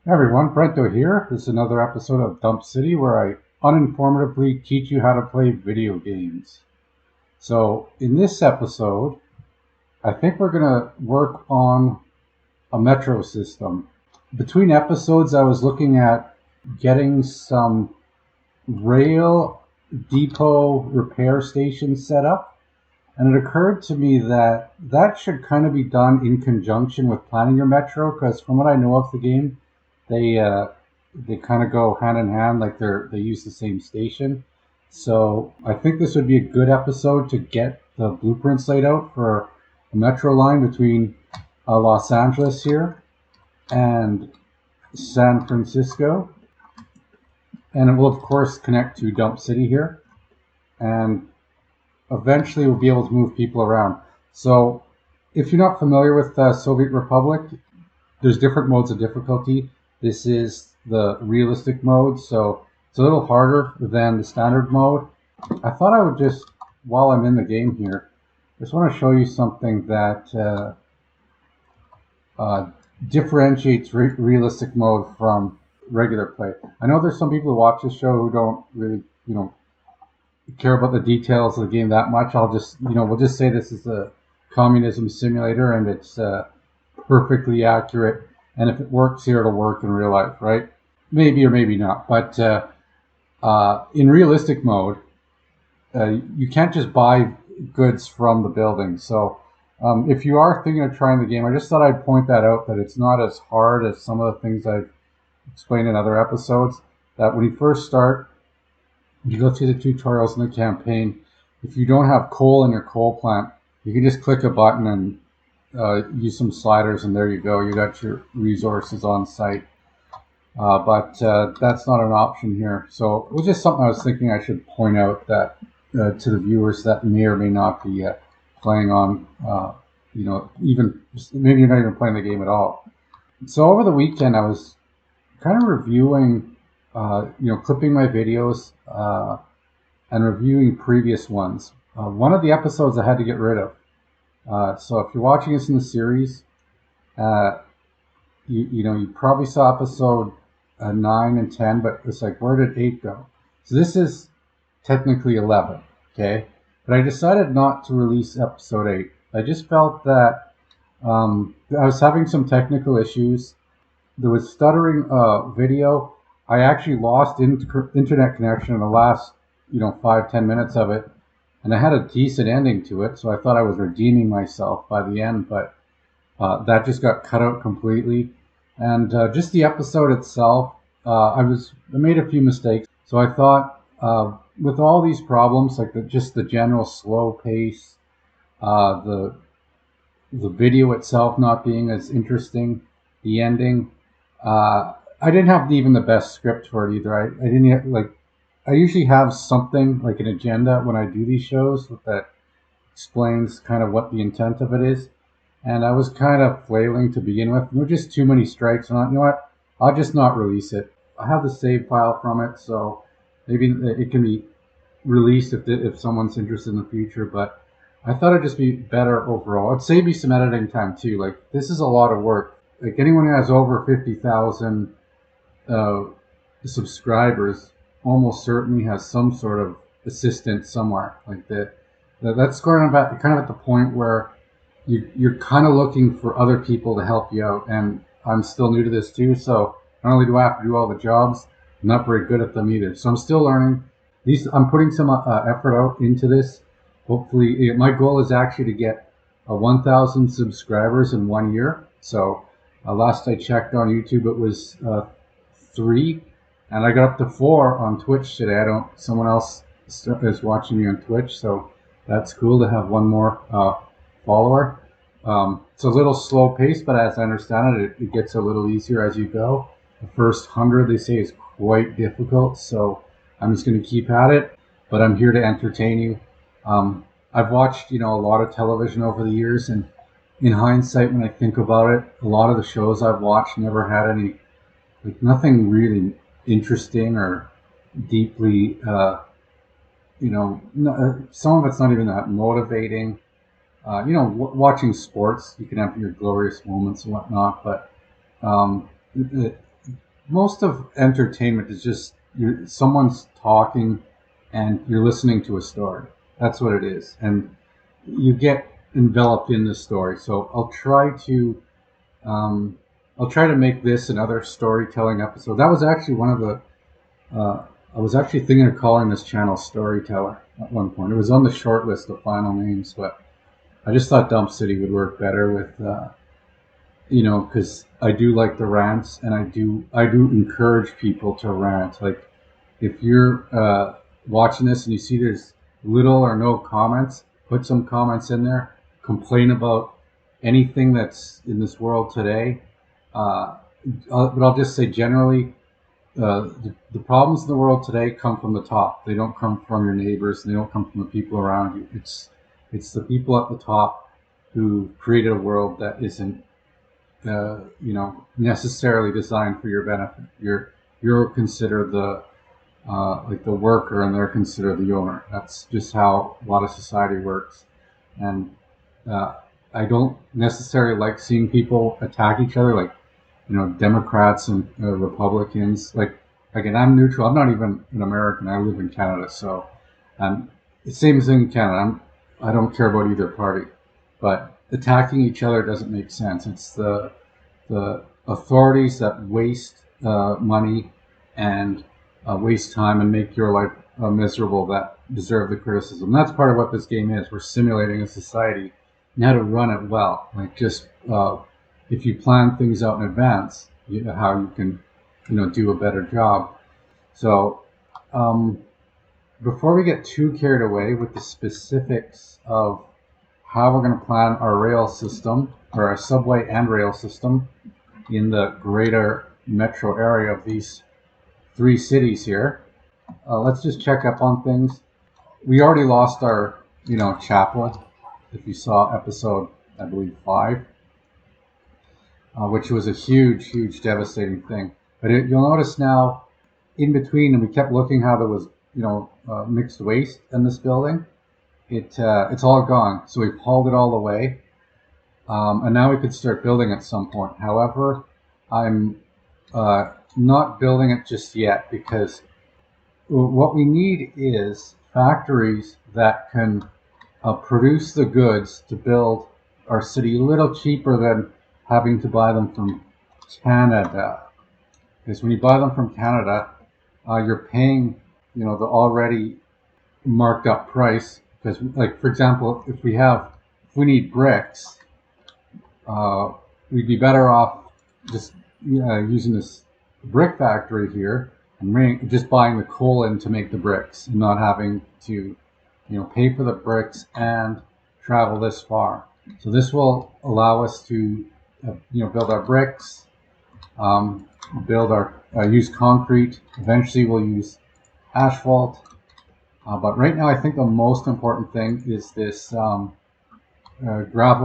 Hey everyone, Brento here. This is another episode of Dump City where I uninformatively teach you how to play video games. So, in this episode, I think we're going to work on a metro system. Between episodes, I was looking at getting some rail depot repair stations set up, and it occurred to me that that should kind of be done in conjunction with planning your metro, because from what I know of the game, they kind of go hand in hand, like they use the same station. So I think this would be a good episode to get the blueprints laid out for a metro line between Los Angeles here and San Francisco, and it will of course connect to Dump City here, and eventually we'll be able to move people around. So if you're not familiar with the Soviet Republic, there's different modes of difficulty. This is the realistic mode, so it's a little harder than the standard mode. I thought I would just, while I'm in the game here, just want to show you something that differentiates realistic mode from regular play. I know there's some people who watch this show who don't really, care about the details of the game that much. I'll just, we'll just say this is a communism simulator and it's perfectly accurate. And if it works here, it'll work in real life, right? Maybe or maybe not. But in realistic mode, you can't just buy goods from the building. So if you are thinking of trying the game, I just thought I'd point that out, that it's not as hard as some of the things I've explained in other episodes. That when you first start, you go through the tutorials in the campaign. If you don't have coal in your coal plant, you can just click a button and use some sliders, and there you go. You got your resources on site. But that's not an option here. So it was just something I was thinking I should point out that to the viewers that may or may not be playing on, even maybe you're not even playing the game at all. So over the weekend, I was kind of reviewing, clipping my videos and reviewing previous ones. One of the episodes I had to get rid of. So if you're watching this in the series, you probably saw episode 9 and 10, but it's like, where did 8 go? So this is technically 11, okay? But I decided not to release episode 8. I just felt that I was having some technical issues. There was stuttering video. I actually lost internet connection in the last, 5-10 minutes of it. And I had a decent ending to it, so I thought I was redeeming myself by the end, but that just got cut out completely. And just the episode itself, I made a few mistakes. So I thought, with all these problems, like just the general slow pace, the video itself not being as interesting, the ending, I didn't have even the best script for it either. I didn't I usually have something like an agenda when I do these shows that explains kind of what the intent of it is. And I was kind of flailing to begin with. There were just too many strikes. And I thought, you know what? I'll just not release it. I have the save file from it, so maybe it can be released if someone's interested in the future. But I thought it'd just be better overall. It'd save me some editing time too. Like, this is a lot of work. Like, anyone who has over 50,000 subscribers almost certainly has some sort of assistant somewhere. Like that's kind of at the point where you're kind of looking for other people to help you out. And I'm still new to this too, so not only do I have to do all the jobs, I'm not very good at them either. So I'm still learning. I'm putting some effort out into this. Hopefully, my goal is actually to get 1,000 subscribers in 1 year. So last I checked on YouTube, it was 3. And I got up to 4 on Twitch today. Someone else is watching me on Twitch, so that's cool to have one more follower. It's a little slow pace, but as I understand it gets a little easier as you go. The first 100, they say, is quite difficult, so I'm just going to keep at it. But I'm here to entertain you. I've watched, a lot of television over the years, and in hindsight, when I think about it, a lot of the shows I've watched never had any, nothing really interesting or deeply, some of it's not even that motivating. Watching sports, you can have your glorious moments and whatnot, but most of entertainment is just someone's talking and you're listening to a story. That's what it is, and you get enveloped in the story. So um, I'll try to make this another storytelling episode. That was actually one of the I was actually thinking of calling this channel Storyteller at one point. It was on the short list of final names, but I just thought Dump City would work better with because I do like the rants, and I do encourage people to rant. Like if you're watching this and you see there's little or no comments, put some comments in there. Complain about anything that's in this world today. But I'll just say generally, the problems in the world today come from the top. They don't come from your neighbors. They don't come from the people around you. It's the people at the top who created a world that isn't necessarily designed for your benefit. You're considered the like the worker, and they're considered the owner. That's just how a lot of society works. And uh, I don't necessarily like seeing people attack each other, like Democrats and Republicans. Like again, I'm neutral. I'm not even an American. I live in Canada, so the same thing in Canada. I don't care about either party, but attacking each other doesn't make sense. It's the authorities that waste money and waste time and make your life miserable that deserve the criticism. That's part of what this game is. We're simulating a society and how to run it well. Like just if you plan things out in advance, how you can do a better job. So before we get too carried away with the specifics of how we're going to plan our rail system, or our subway and rail system in the greater metro area of these three cities here, let's just check up on things. We already lost our, chapel. If you saw episode, I believe 5, which was a huge, huge, devastating thing. But you'll notice now, in between, and we kept looking how there was, mixed waste in this building. It's all gone. So we've hauled it all away, and now we could start building at some point. However, I'm not building it just yet, because what we need is factories that can produce the goods to build our city a little cheaper than having to buy them from Canada. Because when you buy them from Canada, you're paying, the already marked up price. Because, like, for example, if we need bricks, we'd be better off just using this brick factory here and just buying the coal in to make the bricks, and not having to, pay for the bricks and travel this far. So this will allow us to, build our bricks, use concrete. Eventually, we'll use asphalt. But right now, I think the most important thing is this gravel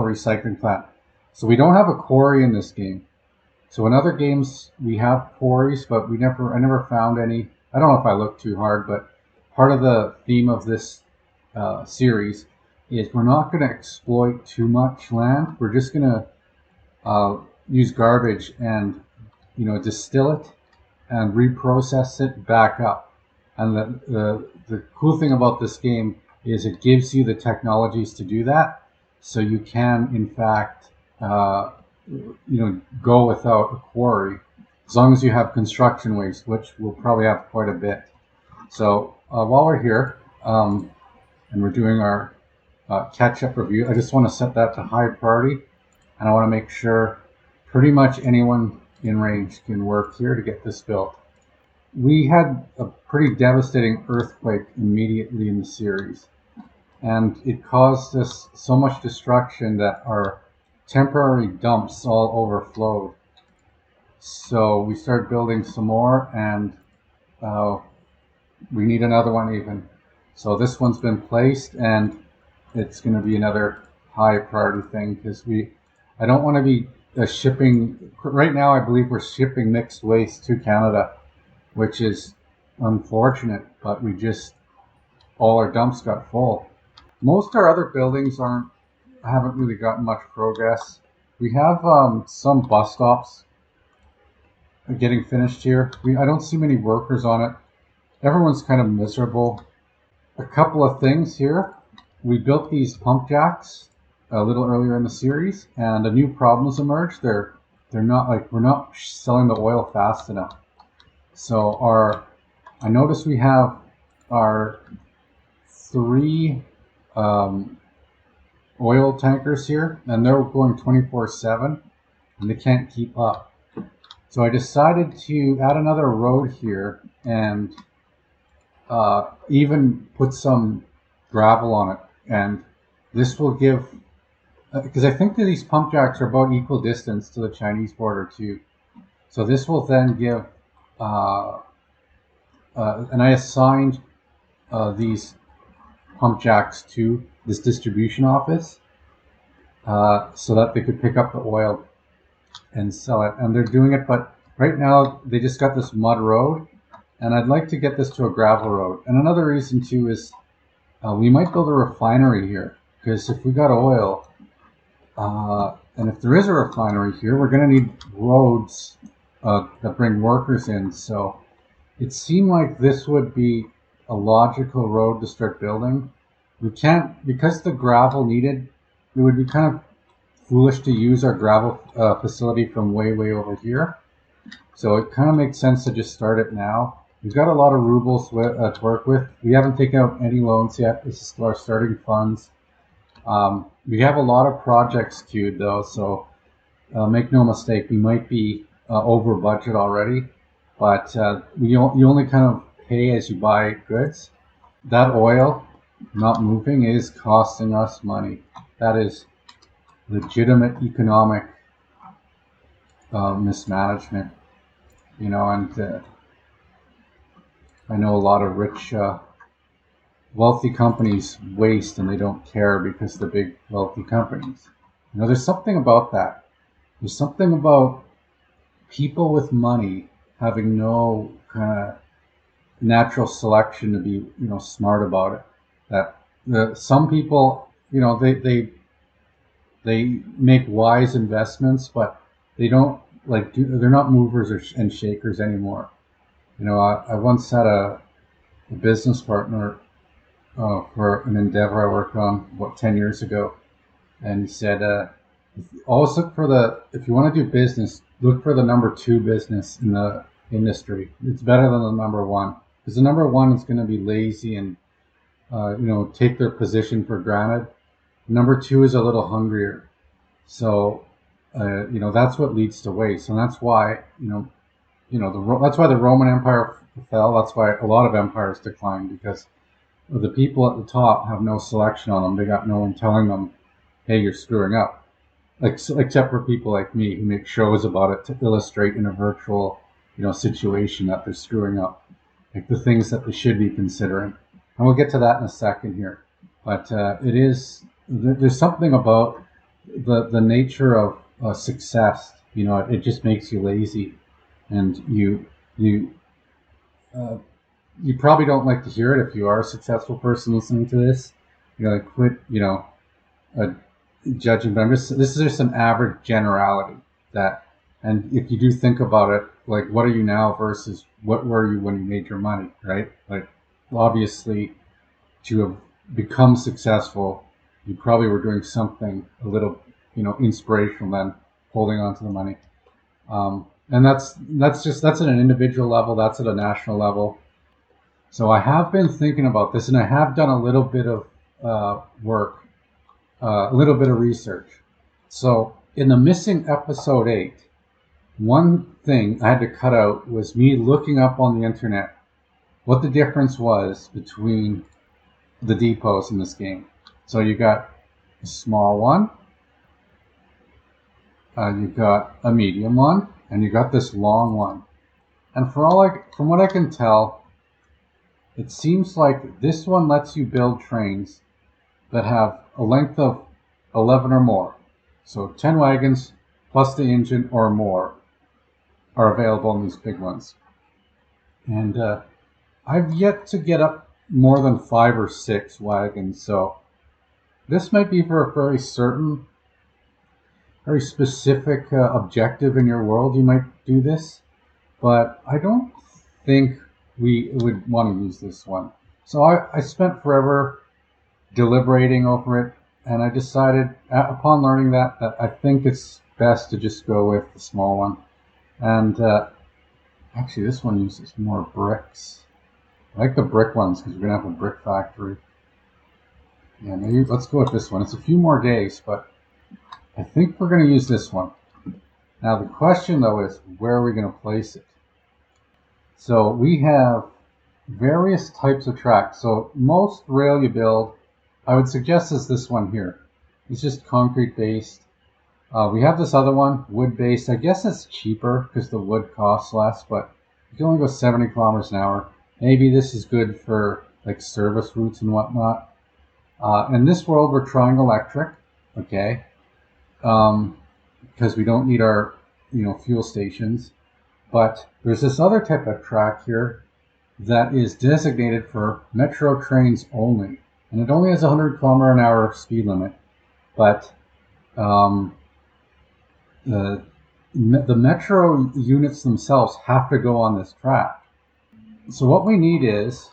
recycling plant. So we don't have a quarry in this game. So in other games, we have quarries, but I never found any. I don't know if I looked too hard, but part of the theme of this series is we're not going to exploit too much land. We're just going to use garbage and, distill it and reprocess it back up. And the cool thing about this game is it gives you the technologies to do that, so you can, in fact, go without a quarry, as long as you have construction waste, which we'll probably have quite a bit. So while we're here and we're doing our catch-up review, I just want to set that to high priority, and I want to make sure pretty much anyone in range can work here to get this built. We had a pretty devastating earthquake immediately in the series, and it caused us so much destruction that our temporary dumps all overflowed. So we started building some more, and we need another one even. So this one's been placed, and it's going to be another high priority thing, because I don't want to be shipping. Right now, I believe we're shipping mixed waste to Canada, which is unfortunate, but all our dumps got full. Most of our other buildings haven't really gotten much progress. We have some bus stops getting finished here. I don't see many workers on it. Everyone's kind of miserable. A couple of things here. We built these pump jacks a little earlier in the series, and a new problem has emerged. They're not like we're not selling the oil fast enough. So I noticed we have our 3 oil tankers here, and they're going 24/7, and they can't keep up. So I decided to add another road here and even put some gravel on it, and this will give, because I think that these pump jacks are about equal distance to the Chinese border too. So this will then give, and I assigned these pump jacks to this distribution office so that they could pick up the oil and sell it. And they're doing it, but right now they just got this mud road, and I'd like to get this to a gravel road. And another reason too is we might build a refinery here, because if we got oil, and if there is a refinery here, we're going to need roads that bring workers in. So it seemed like this would be a logical road to start building. We can't, because the gravel needed, it would be kind of foolish to use our gravel facility from way over here. So it kind of makes sense to just start it now. We've got a lot of rubles to work with. We haven't taken out any loans yet. This is our starting funds. We have a lot of projects queued though, so make no mistake, we might be over budget already, but you only kind of pay as you buy goods. That oil not moving is costing us money. That is legitimate economic mismanagement, and I know a lot of rich, wealthy companies waste and they don't care because they're big, wealthy companies. There's something about that. There's something about people with money having no kind of natural selection to be, smart about it. That some people, they make wise investments, but they don't they're not movers and shakers anymore. I once had a business partner for an endeavor I worked on about 10 years ago, and he said, always look for if you want to do business, look for the number 2 business in the industry. It's better than the number 1, because the number 1 is going to be lazy and take their position for granted. Number 2 is a little hungrier, so that's what leads to waste, and that's why that's why the Roman Empire fell. That's why a lot of empires declined, because the people at the top have no selection on them. They got no one telling them, "Hey, you're screwing up." Except for people like me who make shows about it to illustrate in a virtual, situation that they're screwing up, like the things that they should be considering. And we'll get to that in a second here. But there's something about the nature of success. It just makes you lazy, and you probably don't like to hear it if you are a successful person listening to this. Quit, judging. But this is just an average generality and if you do think about it, like, what are you now versus what were you when you made your money, right? Like, obviously, to have become successful, you probably were doing something a little, inspirational than holding on to the money. And that's at an individual level, that's at a national level. So I have been thinking about this, and I have done a little bit of work, a little bit of research. So in the missing episode 8, one thing I had to cut out was me looking up on the internet what the difference was between the depots in this game. So you got a small one, you got a medium one, and you got this long one. And from what I can tell, it seems like this one lets you build trains that have a length of 11 or more. So 10 wagons plus the engine or more are available in these big ones. And I've yet to get up more than 5 or 6 wagons. So this might be for a very specific objective in your world. You might do this. but I don't think we would want to use this one. So I spent forever deliberating over it, and I decided, upon learning that I think it's best to just go with the small one. And actually, this one uses more bricks. I like the brick ones because we're going to have a brick factory. Yeah, maybe let's go with this one. It's a few more days, but I think we're going to use this one. Now, the question, though, is where are we going to place it? So we have various types of tracks. So most rail you build, I would suggest is this one here. It's just concrete based. We have this other one, wood based. I guess it's cheaper because the wood costs less, but you can only go 70 kilometers an hour. Maybe this is good for like service routes and whatnot. In this world, we're trying electric, okay? Because we don't need our, fuel stations. But there's this other type of track here that is designated for metro trains only, and it only has a 100 kilometer an hour speed limit. But the metro units themselves have to go on this track. So what we need is,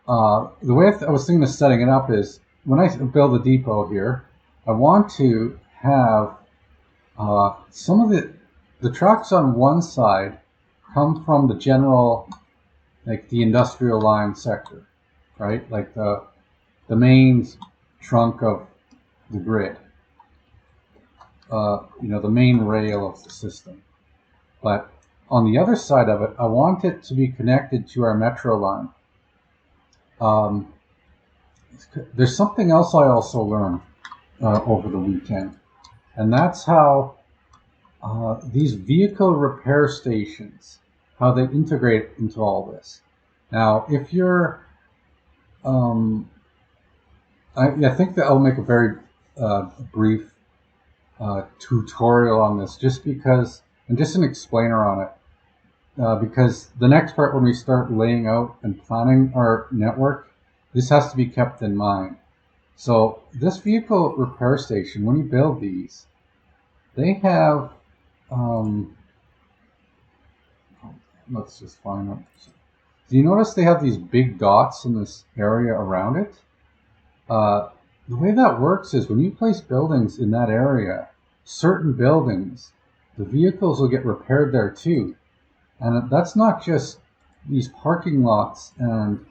the way I was thinking of setting it up is, when I build a depot here, I want to have some of the tracks on one side come from the general, like the industrial line sector, right? Like the main trunk of the grid, the main rail of the system. But on the other side of it, I want it to be connected to our metro line. There's something else I also learned over the weekend, and that's how these vehicle repair stations, how they integrate into all this. Now, if you're, I think that I'll make a very brief tutorial on this, just because, and just an explainer on it, because the next part, when we start laying out and planning our network, this has to be kept in mind. So this vehicle repair station, when you build these, they have, let's just find them. Do you notice they have these big dots in this area around it? The way that works is when you place buildings in that area, certain buildings, the vehicles will get repaired there too. And that's not just these parking lots and,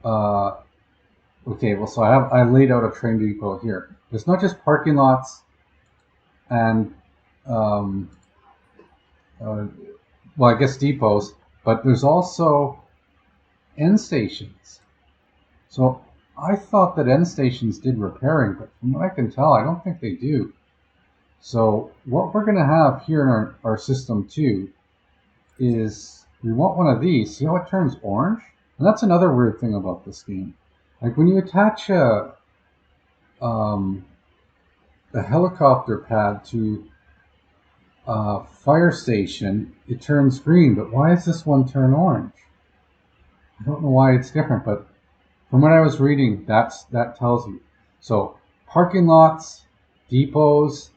okay, well, so I laid out a train depot here. It's not just parking lots and, I guess depots, but there's also end stations. So I thought that end stations did repairing, but from what I can tell, I don't think they do. So what we're going to have here in our system too is we want one of these. See how it turns orange? And that's another weird thing about this game. Like when you attach a helicopter pad to a fire station, it turns green, but why does this one turn orange? I don't know why it's different, but from what I was reading, that tells you. So parking lots, depots,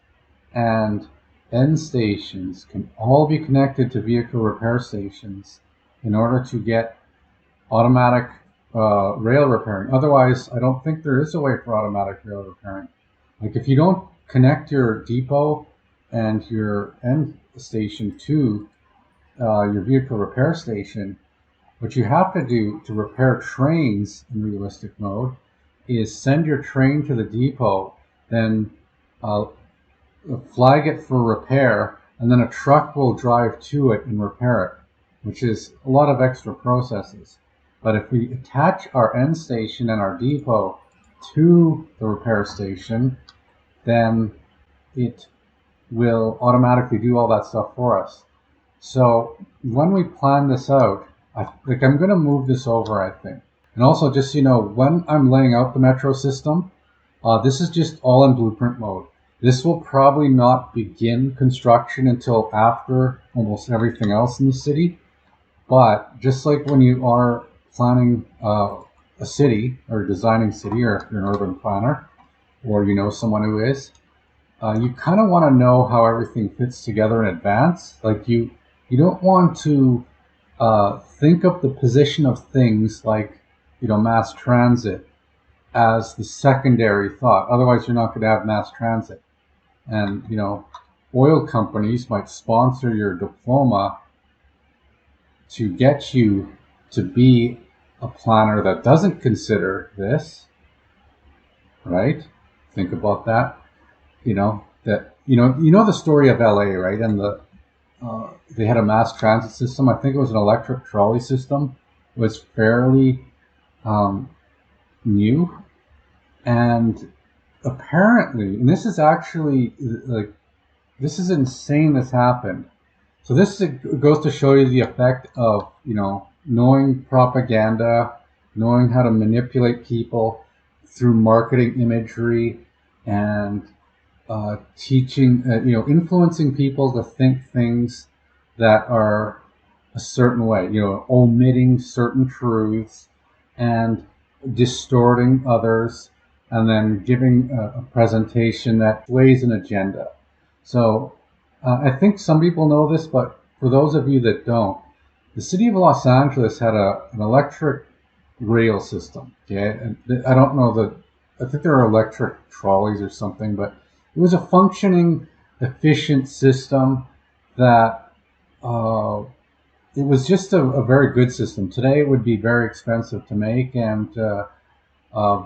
and end stations can all be connected to vehicle repair stations in order to get automatic rail repairing. Otherwise, I don't think there is a way for automatic rail repairing. Like if you don't connect your depot and your end station to your vehicle repair station, what you have to do to repair trains in realistic mode is send your train to the depot, then flag it for repair, and then a truck will drive to it and repair it, which is a lot of extra processes. But if we attach our end station and our depot to the repair station, then it will automatically do all that stuff for us. So when we plan this out, I'm going to move this over, I think. And also, just so you know, when I'm laying out the metro system, this is just all in blueprint mode. This will probably not begin construction until after almost everything else in the city. But just like when you are planning a city or designing a city, or if you're an urban planner, or you know someone who is, you kind of want to know how everything fits together in advance. Like you You don't want to think of the position of things like, mass transit as the secondary thought. Otherwise, you're not going to have mass transit. And, oil companies might sponsor your diploma to get you to be a planner that doesn't consider this, right? Think about that. The story of LA, right? And they had a mass transit system. I think it was an electric trolley system. It was fairly new, and apparently, and this is actually like, this is insane. This happened. So this goes to show you the effect of knowing propaganda, knowing how to manipulate people through marketing imagery, and teaching, influencing people to think things that are a certain way, omitting certain truths and distorting others, and then giving a presentation that sways an agenda. So I think some people know this, but for those of you that don't, the city of Los Angeles had an electric rail system. Okay, and I don't know I think there are electric trolleys or something, but it was a functioning, efficient system that it was just a very good system. Today it would be very expensive to make and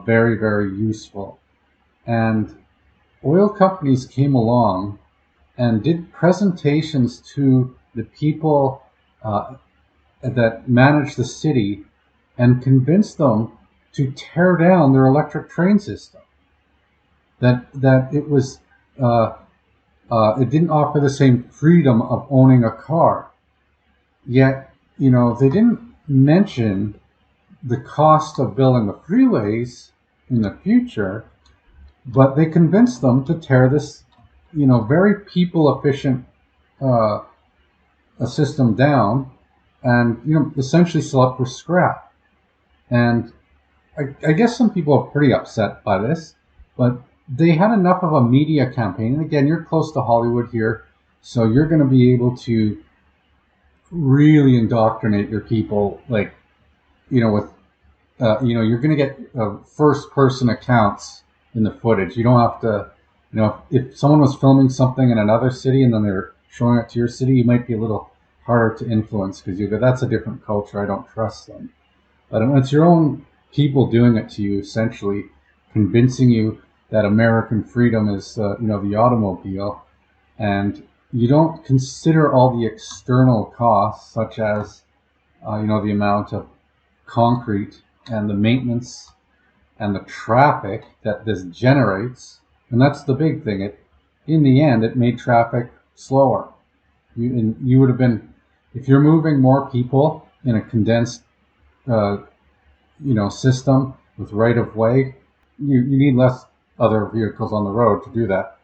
very, very useful. And oil companies came along and did presentations to the people that managed the city and convinced them to tear down their electric train system. That it was it didn't offer the same freedom of owning a car. Yet, they didn't mention the cost of building the freeways in the future, but they convinced them to tear this, very people efficient a system down, and essentially sell it for scrap. And I guess some people are pretty upset by this, but they had enough of a media campaign. And again, you're close to Hollywood here, so you're going to be able to really indoctrinate your people, like, with, you're going to get first person accounts in the footage. You don't have to, if someone was filming something in another city and then they're showing it to your city, you might be a little harder to influence because you go, that's a different culture. I don't trust them. But when it's your own people doing it to you, essentially convincing you that American freedom is, the automobile, and you don't consider all the external costs, such as, the amount of concrete and the maintenance and the traffic that this generates. And that's the big thing. In the end, it made traffic slower. You would have been, if you're moving more people in a condensed, system with right of way, you need less other vehicles on the road to do that.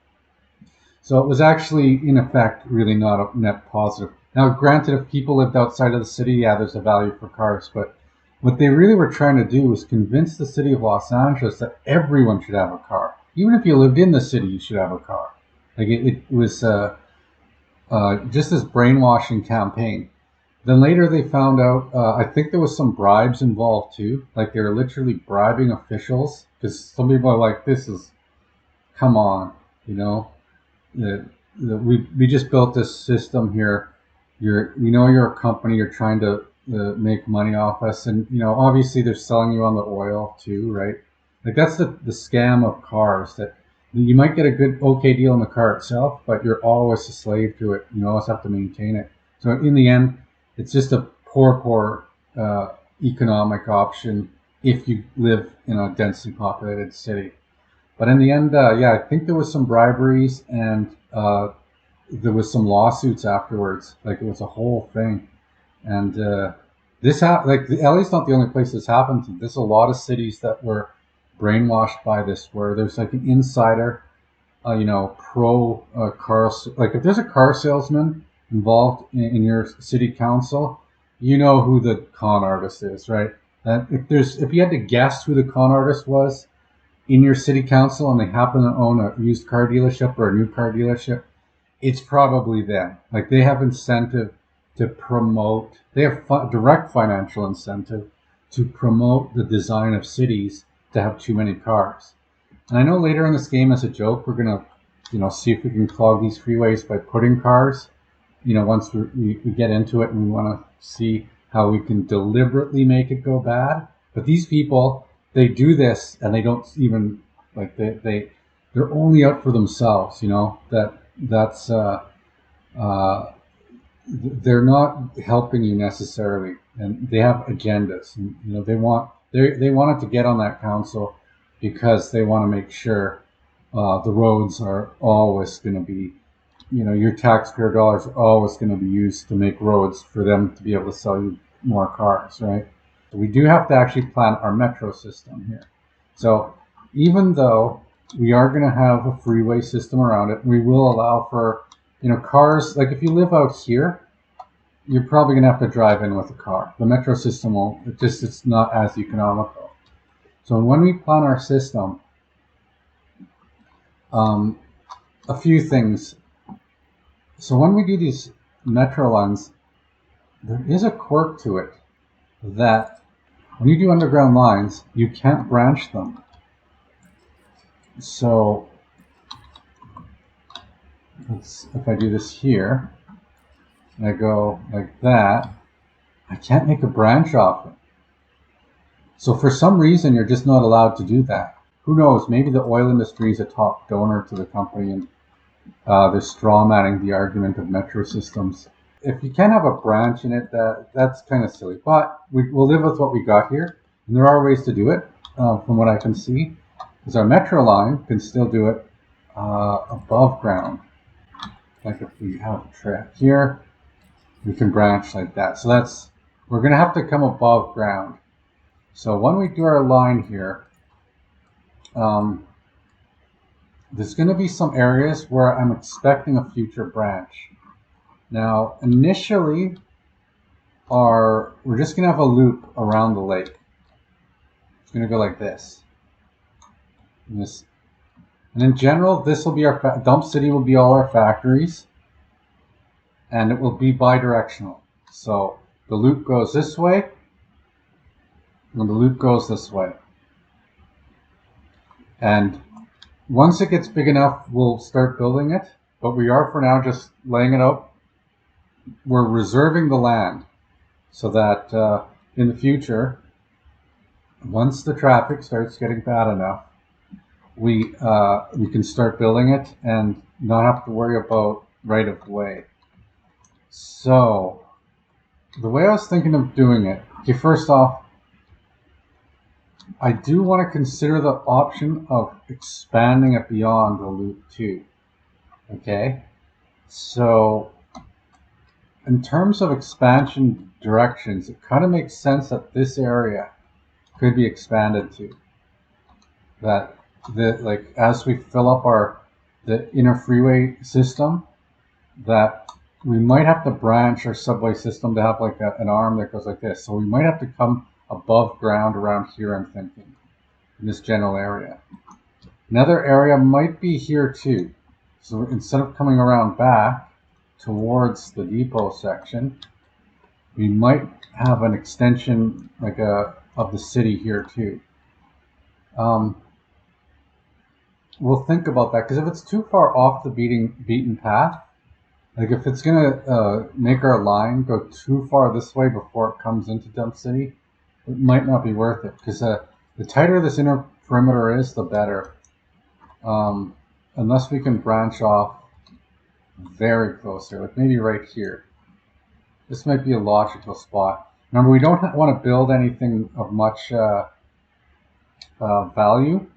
So it was actually, in effect, really not a net positive. Now, granted, if people lived outside of the city, yeah, there's a value for cars. But what they really were trying to do was convince the city of Los Angeles that everyone should have a car. Even if you lived in the city, you should have a car. Like it was just this brainwashing campaign. Then later they found out, I think there was some bribes involved too. Like they were literally bribing officials, because some people are like, come on, we just built this system here. You're a company, you're trying to make money off us. And, obviously they're selling you on the oil too, right? Like that's the scam of cars, that you might get a good, okay deal on the car itself, but you're always a slave to it. You always have to maintain it. So in the end, it's just a poor economic option if you live in a densely populated city. But in the end, I think there was some briberies, and there was some lawsuits afterwards. Like it was a whole thing. And LA's not the only place this happened to. There's a lot of cities that were brainwashed by this, where there's like an insider, pro car. Like if there's a car salesman involved in your city council, you know who the con artist is, right? That if you had to guess who the con artist was in your city council, and they happen to own a used car dealership or a new car dealership, it's probably them. Like they have incentive to promote, they have direct financial incentive to promote the design of cities to have too many cars. And I know later in this game, as a joke, we're going to, see if we can clog these freeways by putting cars. Once we get into it and we want to see how we can deliberately make it go bad. But these people, they do this and they don't even, like, they're only out for themselves, that's they're not helping you necessarily, and they have agendas. And, they want it to get on that council because they want to make sure the roads are always going to be, your taxpayer dollars are always going to be used to make roads for them to be able to sell you more cars, right? So we do have to actually plan our metro system here. So even though we are going to have a freeway system around it, we will allow for, cars. Like if you live out here, you're probably going to have to drive in with a car. The metro system won't, it's not as economical. So when we plan our system, a few things. So when we do these metro lines, there is a quirk to it that when you do underground lines, you can't branch them. So if I do this here, and I go like that, I can't make a branch off it. So for some reason, you're just not allowed to do that. Who knows? Maybe the oil industry is a top donor to the company, and they're strawmanning the argument of metro systems. If you can't have a branch in it, that's kind of silly. But we'll live with what we got here, and there are ways to do it, from what I can see. Because our metro line can still do it above ground. Like if we have a track here, we can branch like that. So we're going to have to come above ground. So when we do our line here, there's going to be some areas where I'm expecting a future branch. Now, initially, we're just going to have a loop around the lake. It's going to go like this. And in general, this will be our dump city will be all our factories, and it will be bidirectional. So the loop goes this way, and the loop goes this way. And once it gets big enough, we'll start building it. But we are for now just laying it out. We're reserving the land so that in the future, once the traffic starts getting bad enough, we can start building it and not have to worry about right of way. So the way I was thinking of doing it, okay, first off, I do want to consider the option of expanding it beyond the loop too. Okay, so in terms of expansion directions, it kind of makes sense that this area could be expanded to. That as we fill up the inner freeway system, that we might have to branch our subway system to have like an arm that goes like this. So we might have to come above ground around here, I'm thinking, in this general area. Another area might be here too. So instead of coming around back towards the depot section, we might have an extension of the city here too. We'll think about that, because if it's too far off the beaten path, like if it's gonna make our line go too far this way before it comes into Dump City, it might not be worth it, because the tighter this inner perimeter is, the better. Unless we can branch off very close here, like maybe right here. This might be a logical spot. Remember, we don't want to build anything of much value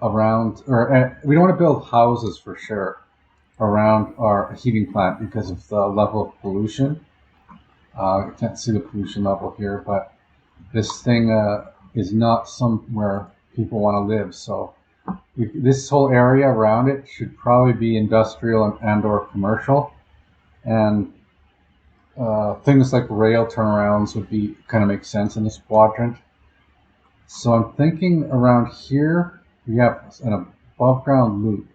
around, or we don't want to build houses for sure around our heating plant because of the level of pollution. I can't see the pollution level here, but this thing is not somewhere people want to live. So this whole area around it should probably be industrial and or commercial, and things like rail turnarounds would be kind of make sense in this quadrant. So I'm thinking around here we have an above ground loop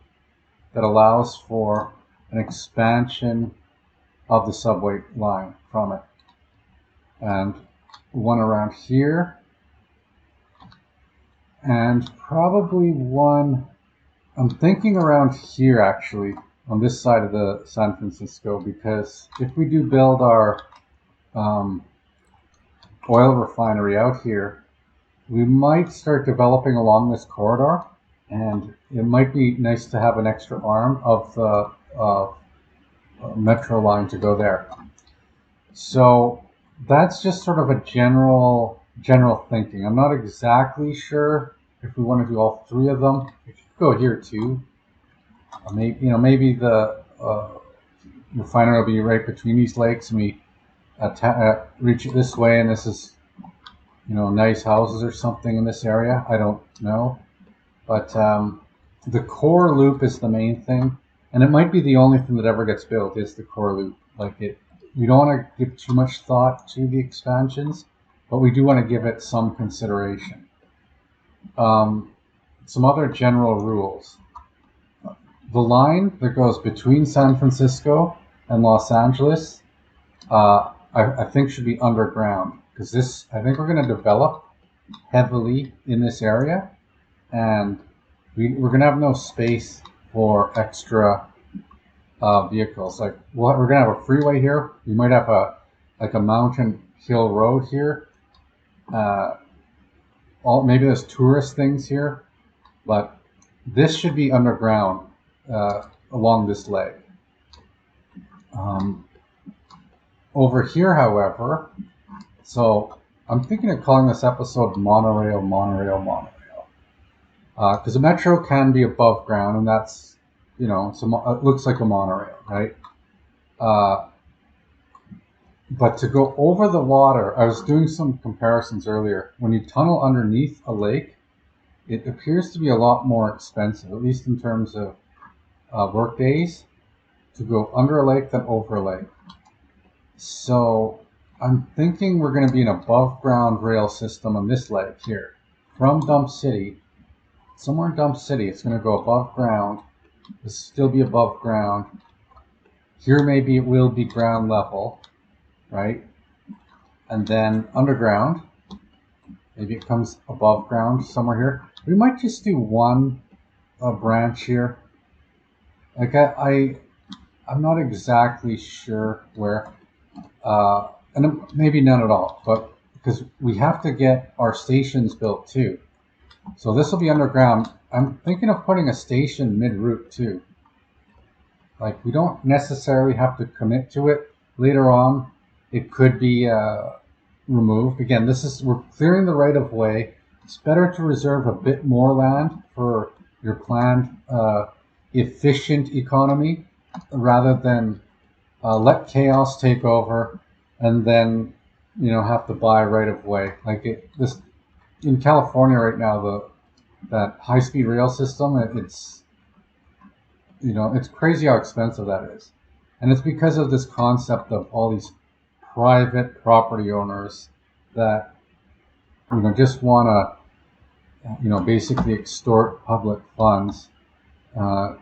that allows for an expansion of the subway line from it. And one around here. And probably one, I'm thinking around here actually, on this side of the San Francisco, because if we do build our oil refinery out here, we might start developing along this corridor, and it might be nice to have an extra arm of the metro line to go there. So that's just sort of a general thinking. I'm not exactly sure if we want to do all three of them. We could go here too. Maybe the refinery will be right between these lakes, and we reach it this way, and this is, nice houses or something in this area. I don't know, but the core loop is the main thing, and it might be the only thing that ever gets built is the core loop. We don't want to give too much thought to the expansions, but we do want to give it some consideration. Some other general rules. The line that goes between San Francisco and Los Angeles, I think should be underground, because I think we're going to develop heavily in this area, and we're going to have no space for extra vehicles. We're going to have a freeway here. We might have a mountain hill road here. Maybe there's tourist things here, but this should be underground along this leg. Over here, however, so I'm thinking of calling this episode Monorail, because the metro can be above ground, and that's, it looks like a monorail, right? But to go over the water, I was doing some comparisons earlier. When you tunnel underneath a lake, it appears to be a lot more expensive, at least in terms of work days, to go under a lake than over a lake. So I'm thinking we're going to be an above ground rail system on this leg here. From Dump City, somewhere in Dump City, it's going to go above ground. It'll still be above ground. Here maybe it will be ground level, right? And then underground, maybe it comes above ground somewhere here. We might just do one branch here. I'm not exactly sure where, and maybe none at all, but because we have to get our stations built too. So this will be underground. I'm thinking of putting a station mid-route too. We don't necessarily have to commit to it. Later on, it could be removed. Again, we're clearing the right of way. It's better to reserve a bit more land for your planned efficient economy rather than let chaos take over and then have to buy right of way. In California right now, that high-speed rail system, it's crazy how expensive that is, and it's because of this concept of all these private property owners that just want to basically extort public funds to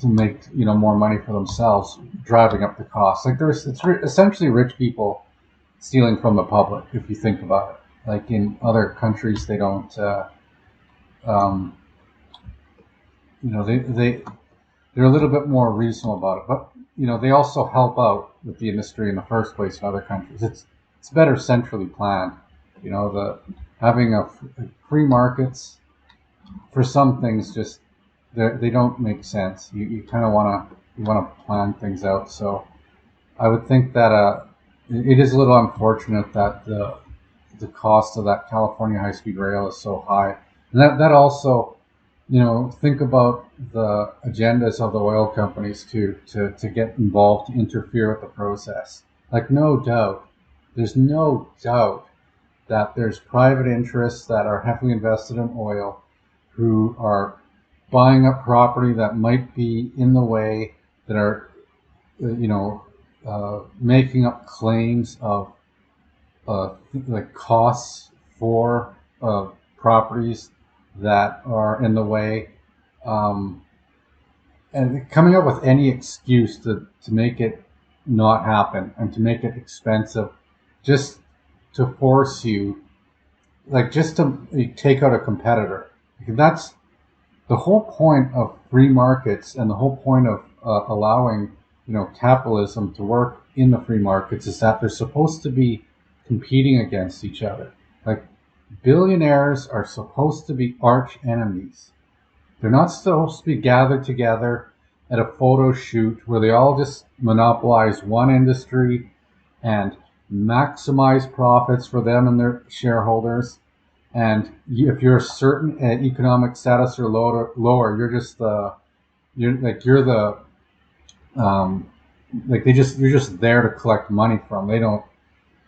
make more money for themselves, driving up the cost. It's essentially rich people stealing from the public, if you think about it. In other countries, they don't. They're a little bit more reasonable about it, but they also help out with the industry in the first place in other countries. It's better centrally planned. Having free markets for some things just they don't make sense. You kind of want to plan things out. So I would think that it is a little unfortunate that the cost of that California high-speed rail is so high, and that also, think about the agendas of the oil companies to get involved, to interfere with the process. There's no doubt that there's private interests that are heavily invested in oil who are buying up property that might be in the way, that are, making up claims of costs for properties that are in the way, and coming up with any excuse to make it, not happen and to make it expensive, just to force you, like just to take out a competitor. That's the whole point of free markets, and the whole point of allowing capitalism to work in the free markets, is that they're supposed to be competing against each other. Like, billionaires are supposed to be arch enemies. They're not supposed to be gathered together at a photo shoot where they all just monopolize one industry and maximize profits for them and their shareholders. And if you're a certain economic status or lower, you're just you're the you're just there to collect money from.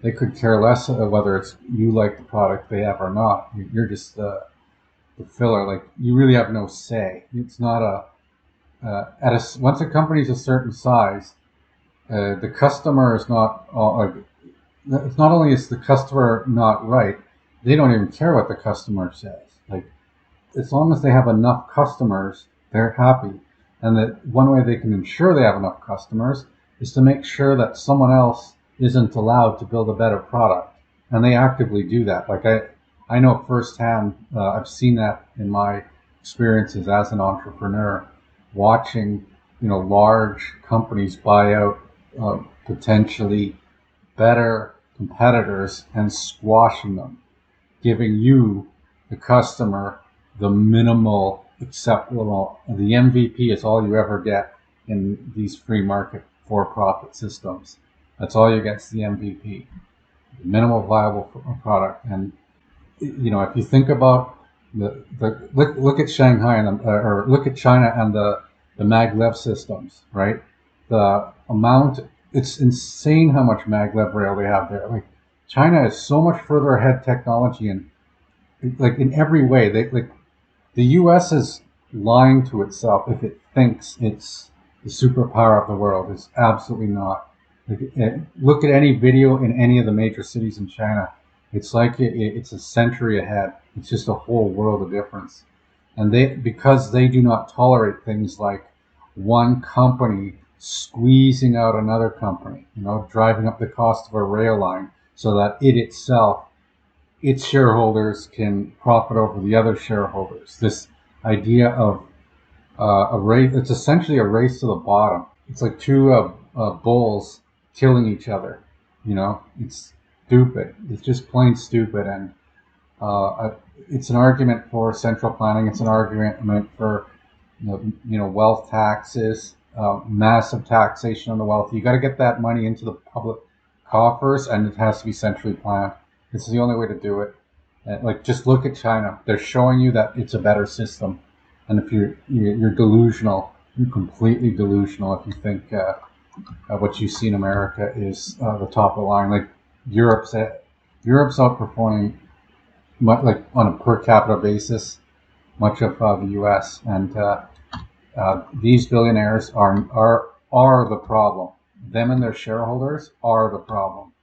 They could care less whether it's you like the product they have or not. You're just the filler. Like, you really have no say. It's not once a company's a certain size, the customer is not it's not only is the customer not right, they don't even care what the customer says. Like, as long as they have enough customers, they're happy. And that one way they can ensure they have enough customers is to make sure that someone else isn't allowed to build a better product. And they actively do that. Like, I know firsthand, I've seen that in my experiences as an entrepreneur, watching, large companies buy out potentially better competitors and squashing them, giving you, the customer, the minimal acceptable. The MVP is all you ever get in these free market for-profit systems. That's all you get is the MVP, the minimal viable product. And if you think about look at Shanghai or look at China and the maglev systems, right? The amount, it's insane how much maglev rail they have there. Like, China is so much further ahead technology, and like in every way. The U.S. is lying to itself if it thinks it's the superpower of the world. It's absolutely not. Look at any video in any of the major cities in China. It's like it's a century ahead. It's just a whole world of difference. And because they do not tolerate things like one company squeezing out another company, driving up the cost of a rail line so that its shareholders can profit over the other shareholders. This idea of a race, it's essentially a race to the bottom. It's like two bulls killing each other. It's stupid. It's just plain stupid. And it's an argument for central planning. It's an argument for wealth taxes, massive taxation on the wealthy. You got to get that money into the public coffers, and it has to be centrally planned. This is the only way to do it. Just look at China. They're showing you that it's a better system. And if you're delusional, you're completely delusional if you think what you see in America is the top of the line. Like, Europe's outperforming, like, on a per capita basis, much of the U.S. And these billionaires are the problem. Them and their shareholders are the problem.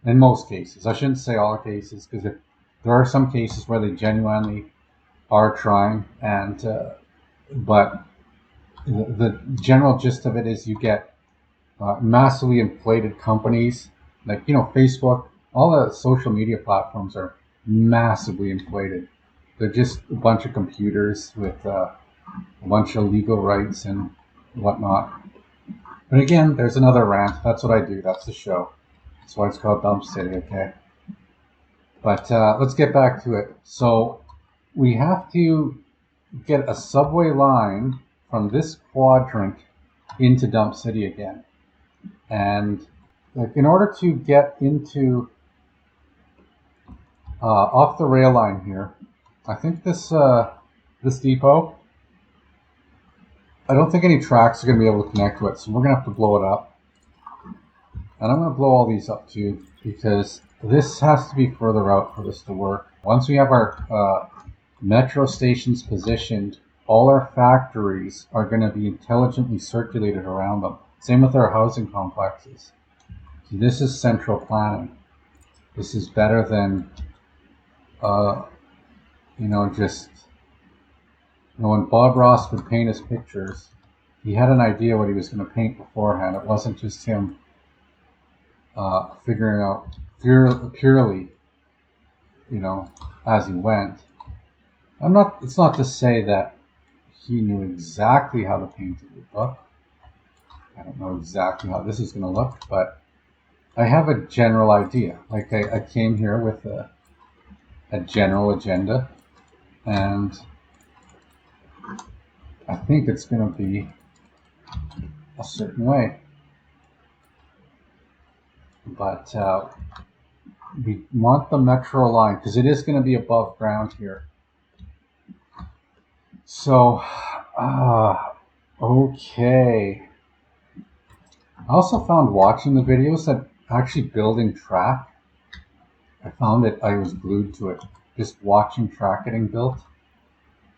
In most cases, I shouldn't say all cases, because there are some cases where they genuinely are trying, but the general gist of it is you get massively inflated companies, like Facebook. All the social media platforms are massively inflated. They're just a bunch of computers with a bunch of legal rights and whatnot. But again, there's another rant. That's what I do. That's the show. That's why it's called Dump City, okay? But let's get back to it. So we have to get a subway line from this quadrant into Dump City again. And in order to get into off the rail line here, I think this depot, I don't think any tracks are going to be able to connect to it, so we're going to have to blow it up. And I'm going to blow all these up too, because this has to be further out for this to work. Once we have our metro stations positioned, all our factories are going to be intelligently circulated around them. Same with our housing complexes. See, this is central planning. This is better than, when Bob Ross would paint his pictures, he had an idea what he was going to paint beforehand. It wasn't just him figuring out purely, as he went. It's not to say that he knew exactly how the painting would look. I don't know exactly how this is going to look, but I have a general idea. Like I came here with a general agenda, and I think it's going to be a certain way. But we want the metro line because it is going to be above ground here. So, okay. I also found watching the videos that actually building track, I found that I was glued to it. Just watching track getting built.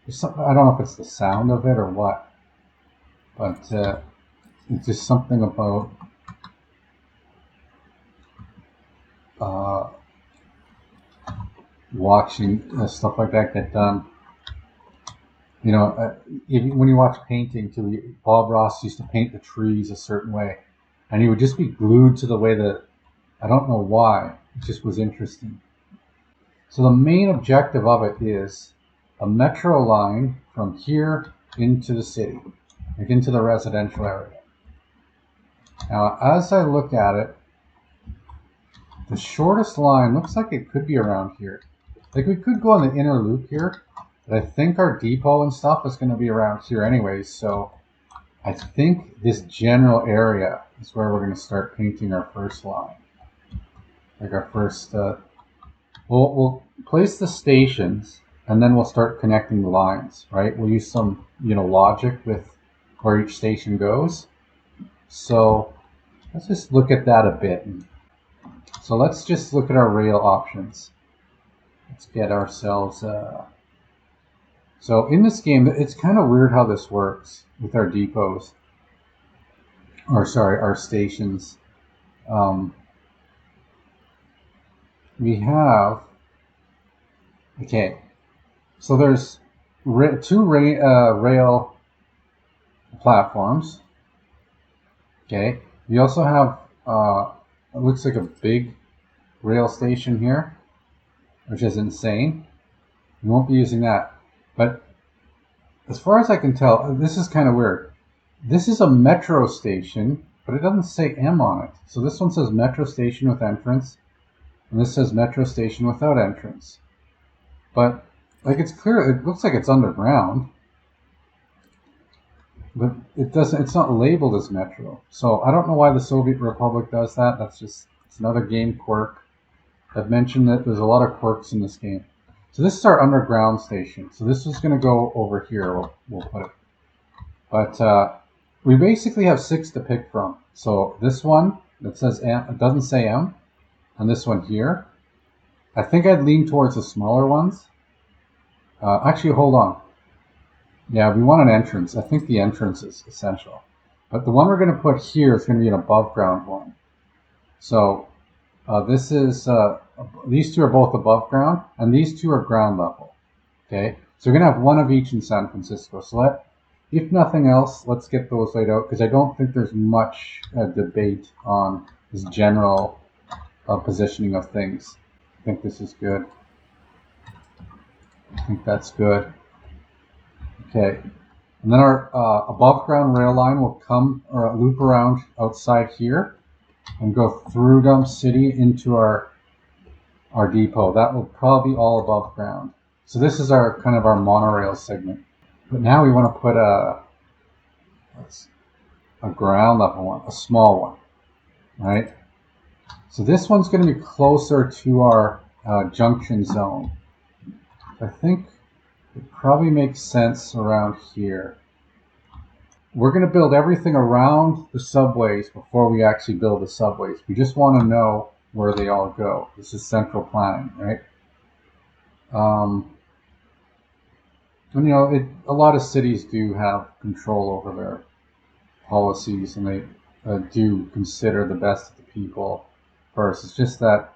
I don't know if it's the sound of it or what, but it's just something about watching stuff like that get done. When you watch painting too, Bob Ross used to paint the trees a certain way, and he would just be glued to the way that, I don't know why, it just was interesting. So the main objective of it is a metro line from here into the city, like into the residential area. Now, as I look at it, the shortest line looks like it could be around here. Like we could go on the inner loop here, but I think our depot and stuff is going to be around here anyways. So I think this general area is where we're going to start painting our first line. Like our first, we'll place the stations and then we'll start connecting the lines, right? We'll use some, logic with where each station goes. So let's just look at that a bit. So let's just look at our rail options. Let's get ourselves, so in this game, it's kind of weird how this works with our depots, our stations. We have, okay, so there's two rail platforms. Okay, we also have, it looks like a big rail station here, which is insane. We won't be using that. But as far as I can tell, this is kind of weird. This is a metro station, but it doesn't say M on it. So this one says metro station with entrance, and this says metro station without entrance. But like it's clear, it looks like it's underground, but it doesn't. It's not labeled as metro. So I don't know why the Soviet Republic does that. It's another game quirk. I've mentioned that there's a lot of quirks in this game. So this is our underground station. So this is going to go over here. We'll put it. But we basically have 6 to pick from. So this one that says M, it doesn't say M, and this one here. I think I'd lean towards the smaller ones. Actually, hold on. Yeah, we want an entrance. I think the entrance is essential. But the one we're going to put here is going to be an above ground one. So this is, these two are both above ground, and these two are ground level. Okay, so we're going to have one of each in San Francisco. So if nothing else, let's get those laid out, because I don't think there's much debate on this general positioning of things. I think this is good. I think that's good. Okay, and then our above ground rail line will come or loop around outside here and go through Dump City into our depot. That will probably be all above ground. So this is our kind of our monorail segment. But now we want to put a ground level one, a small one, right? So this one's going to be closer to our junction zone. I think it probably makes sense around here. We're going to build everything around the subways before we actually build the subways. We just want to know where they all go. This is central planning, right? And a lot of cities do have control over their policies, and they do consider the best of the people first. It's just that,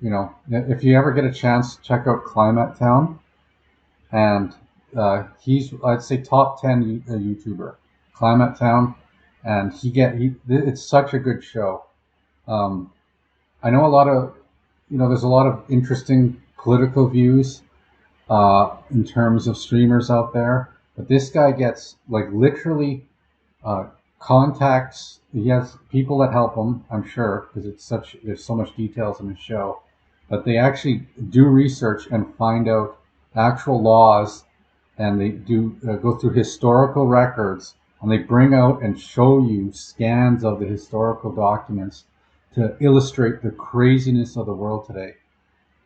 if you ever get a chance, check out Climate Town. And he's, I'd say, top 10 YouTuber, Climate Town, and it's such a good show. I know a lot of, there's a lot of interesting political views in terms of streamers out there, but this guy gets like literally uh, contacts. He has people that help him, I'm sure, because there's so much details in his show, but they actually do research and find out actual laws, and they do go through historical records, and they bring out and show you scans of the historical documents to illustrate the craziness of the world today.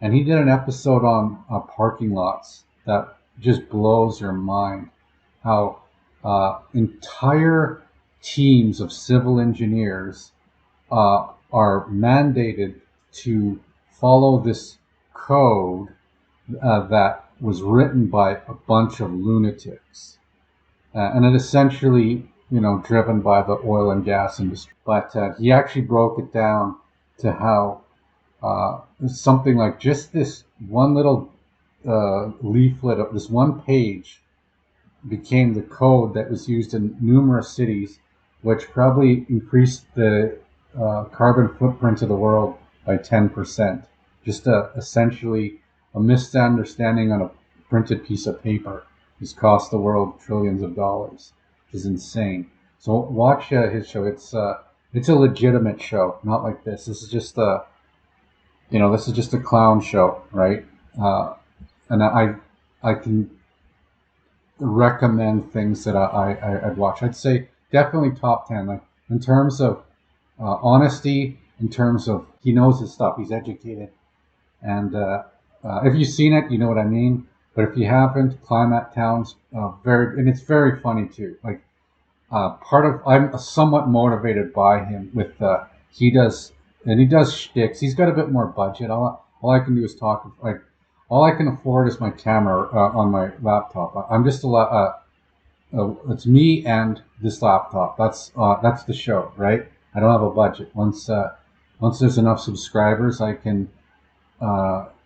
And he did an episode on parking lots that just blows your mind. How entire teams of civil engineers are mandated to follow this code that was written by a bunch of lunatics. And it essentially, driven by the oil and gas industry. But he actually broke it down to how something like just this one little leaflet of this one page became the code that was used in numerous cities, which probably increased the carbon footprint of the world by 10%. Just essentially a misunderstanding on a printed piece of paper has cost the world trillions of dollars, which is insane. So watch his show. It's a legitimate show, not like this. This is just a clown show, right? And I can recommend things that I'd watch. I'd say definitely top 10. Like in terms of honesty, in terms of he knows his stuff, he's educated, and if you've seen it, you know what I mean. But if you haven't, Climate Town's and it's very funny too. Like I'm somewhat motivated by him with he does shticks. He's got a bit more budget. All I can do is talk. Like all I can afford is my camera on my laptop. I'm just it's me and this laptop. That's the show, right? I don't have a budget. Once there's enough subscribers, I can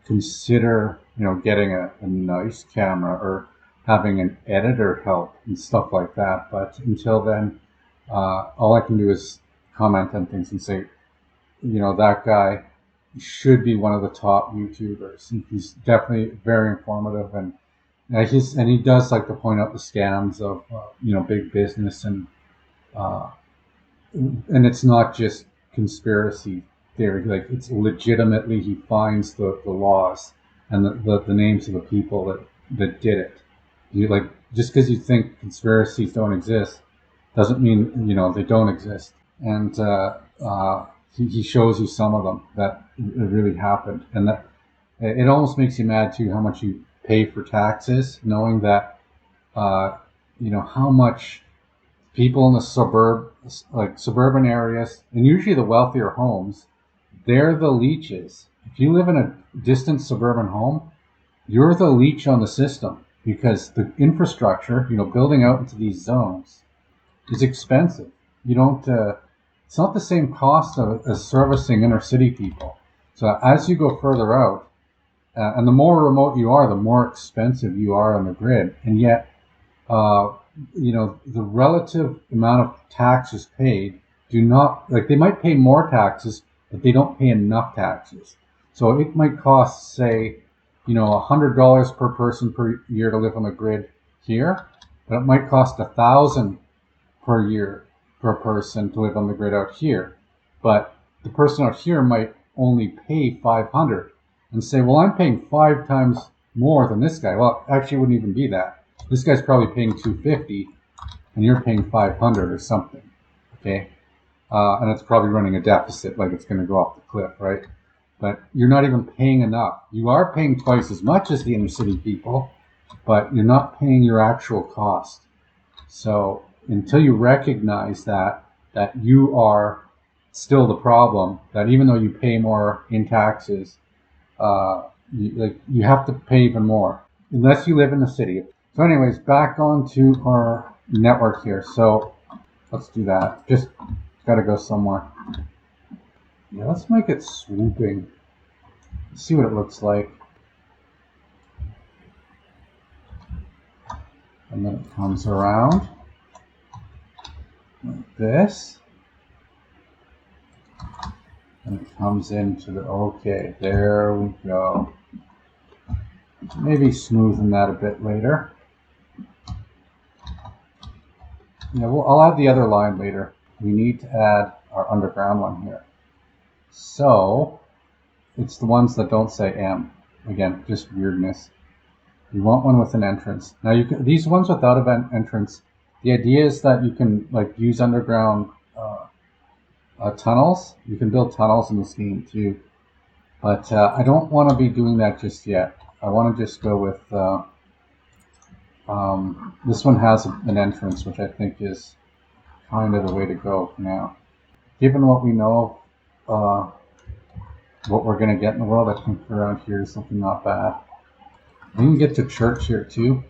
consider getting a nice camera or having an editor help and stuff like that. But until then, all I can do is comment on things and say, that guy should be one of the top YouTubers. He's definitely very informative, and he does like to point out the scams of big business, and it's not just conspiracy theory. Like it's legitimately he finds the laws and the names of the people that did it. Just because you think conspiracies don't exist doesn't mean they don't exist. And he shows you some of them that it really happened, and that it almost makes you mad too how much you pay for taxes, knowing that how much people in the suburban areas, and usually the wealthier homes, they're the leeches. If you live in a distant suburban home, you're the leech on the system, because the infrastructure, building out into these zones is expensive. You don't, it's not the same cost as servicing inner city people. So as you go further out, and the more remote you are, the more expensive you are on the grid. And yet, the relative amount of taxes paid do not, like they might pay more taxes, but they don't pay enough taxes. So it might cost, say, $100 per person per year to live on the grid here, but it might cost $1,000 per year per person to live on the grid out here. But the person out here might only pay $500 and say, well, I'm paying 5 times more than this guy. Well, actually, it wouldn't even be that. This guy's probably paying $250 and you're paying $500 or something. Okay. And it's probably running a deficit, like it's going to go off the cliff, right? But you're not even paying enough. You are paying twice as much as the inner city people, but you're not paying your actual cost. So until you recognize that you are still the problem, that even though you pay more in taxes, you have to pay even more, unless you live in the city. So anyways, back onto our network here. So let's do that. Just got to go somewhere. Yeah, let's make it swooping. Let's see what it looks like. And then it comes around like this. And it comes into the, okay, there we go. Maybe smoothen that a bit later. Yeah, well, I'll add the other line later. We need to add our underground one here. So, it's the ones that don't say M. Again, just weirdness. You want one with an entrance. Now, these ones without an entrance, the idea is that you can like use underground tunnels. You can build tunnels in this game too. But I don't want to be doing that just yet. I want to just go with... this one has an entrance, which I think is kind of the way to go for now. Given what we know of what we're going to get in the world, I think around here is something not bad. We can get to church here too.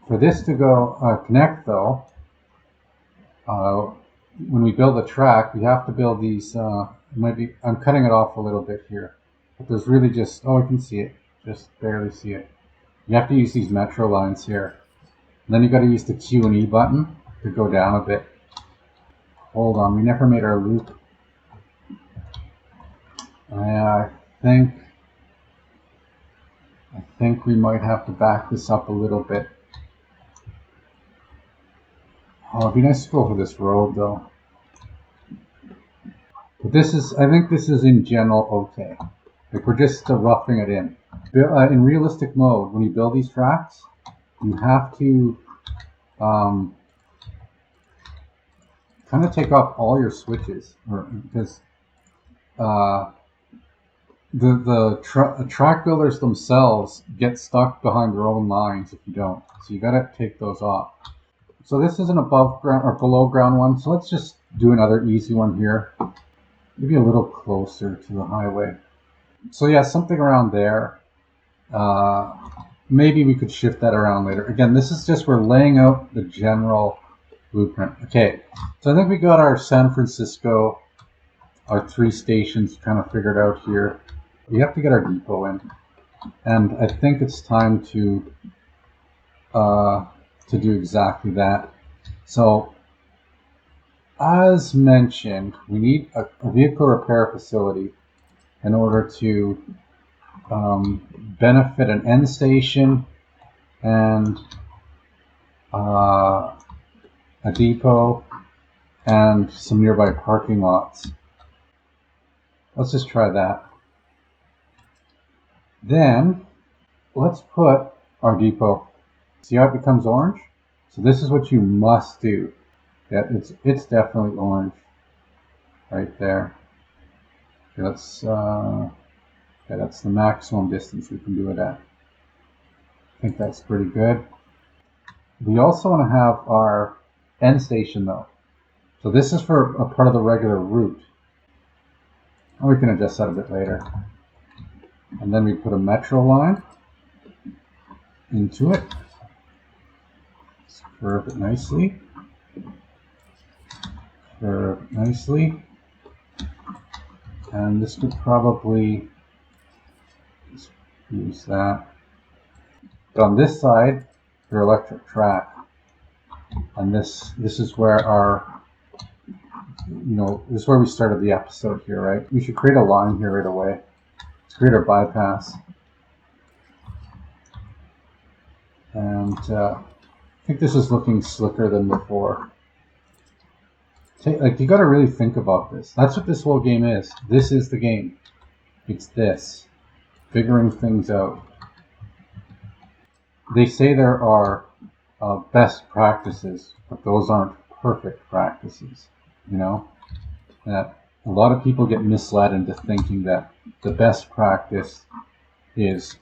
For this to go connect though, when we build a track, we have to build these, I'm cutting it off a little bit here. But there's really just, I can see it, just barely see it. You have to use these metro lines here. And then you got to use the Q and E button to go down a bit. Hold on, we never made our loop. I think we might have to back this up a little bit. Oh, it'd be nice to go over this road though. But I think this is in general okay. Like we're just roughing it in. In realistic mode, when you build these tracks, you have to kind of take off all your switches, because the track builders themselves get stuck behind their own lines if you don't. So you got to take those off. So this is an above ground or below ground one. So let's just do another easy one here. Maybe a little closer to the highway. So yeah, something around there. Maybe we could shift that around later. Again, this is just, we're laying out the general blueprint. Okay, so I think we got our San Francisco, our 3 stations kind of figured out here. We have to get our depot in. And I think it's time to do exactly that. So, as mentioned, we need a vehicle repair facility in order to benefit an end station and a depot and some nearby parking lots. Let's just try that. Then let's put our depot. See how it becomes orange? So this is what you must do. Yeah, it's definitely orange right there. Okay, that's the maximum distance we can do it at. I think that's pretty good. We also want to have our end station though. So this is for a part of the regular route. And we can adjust that a bit later. And then we put a metro line into it. Let's curve it nicely. Curve it nicely. And this could probably just use that. But on this side, your electric track. And this is where our, this is where we started the episode here, right? We should create a line here right away. Let's create our bypass. And I think this is looking slicker than before. You got to really think about this. That's what this whole game is. This is the game. It's this. Figuring things out. They say there are best practices, but those aren't perfect practices. That a lot of people get misled into thinking that the best practice is,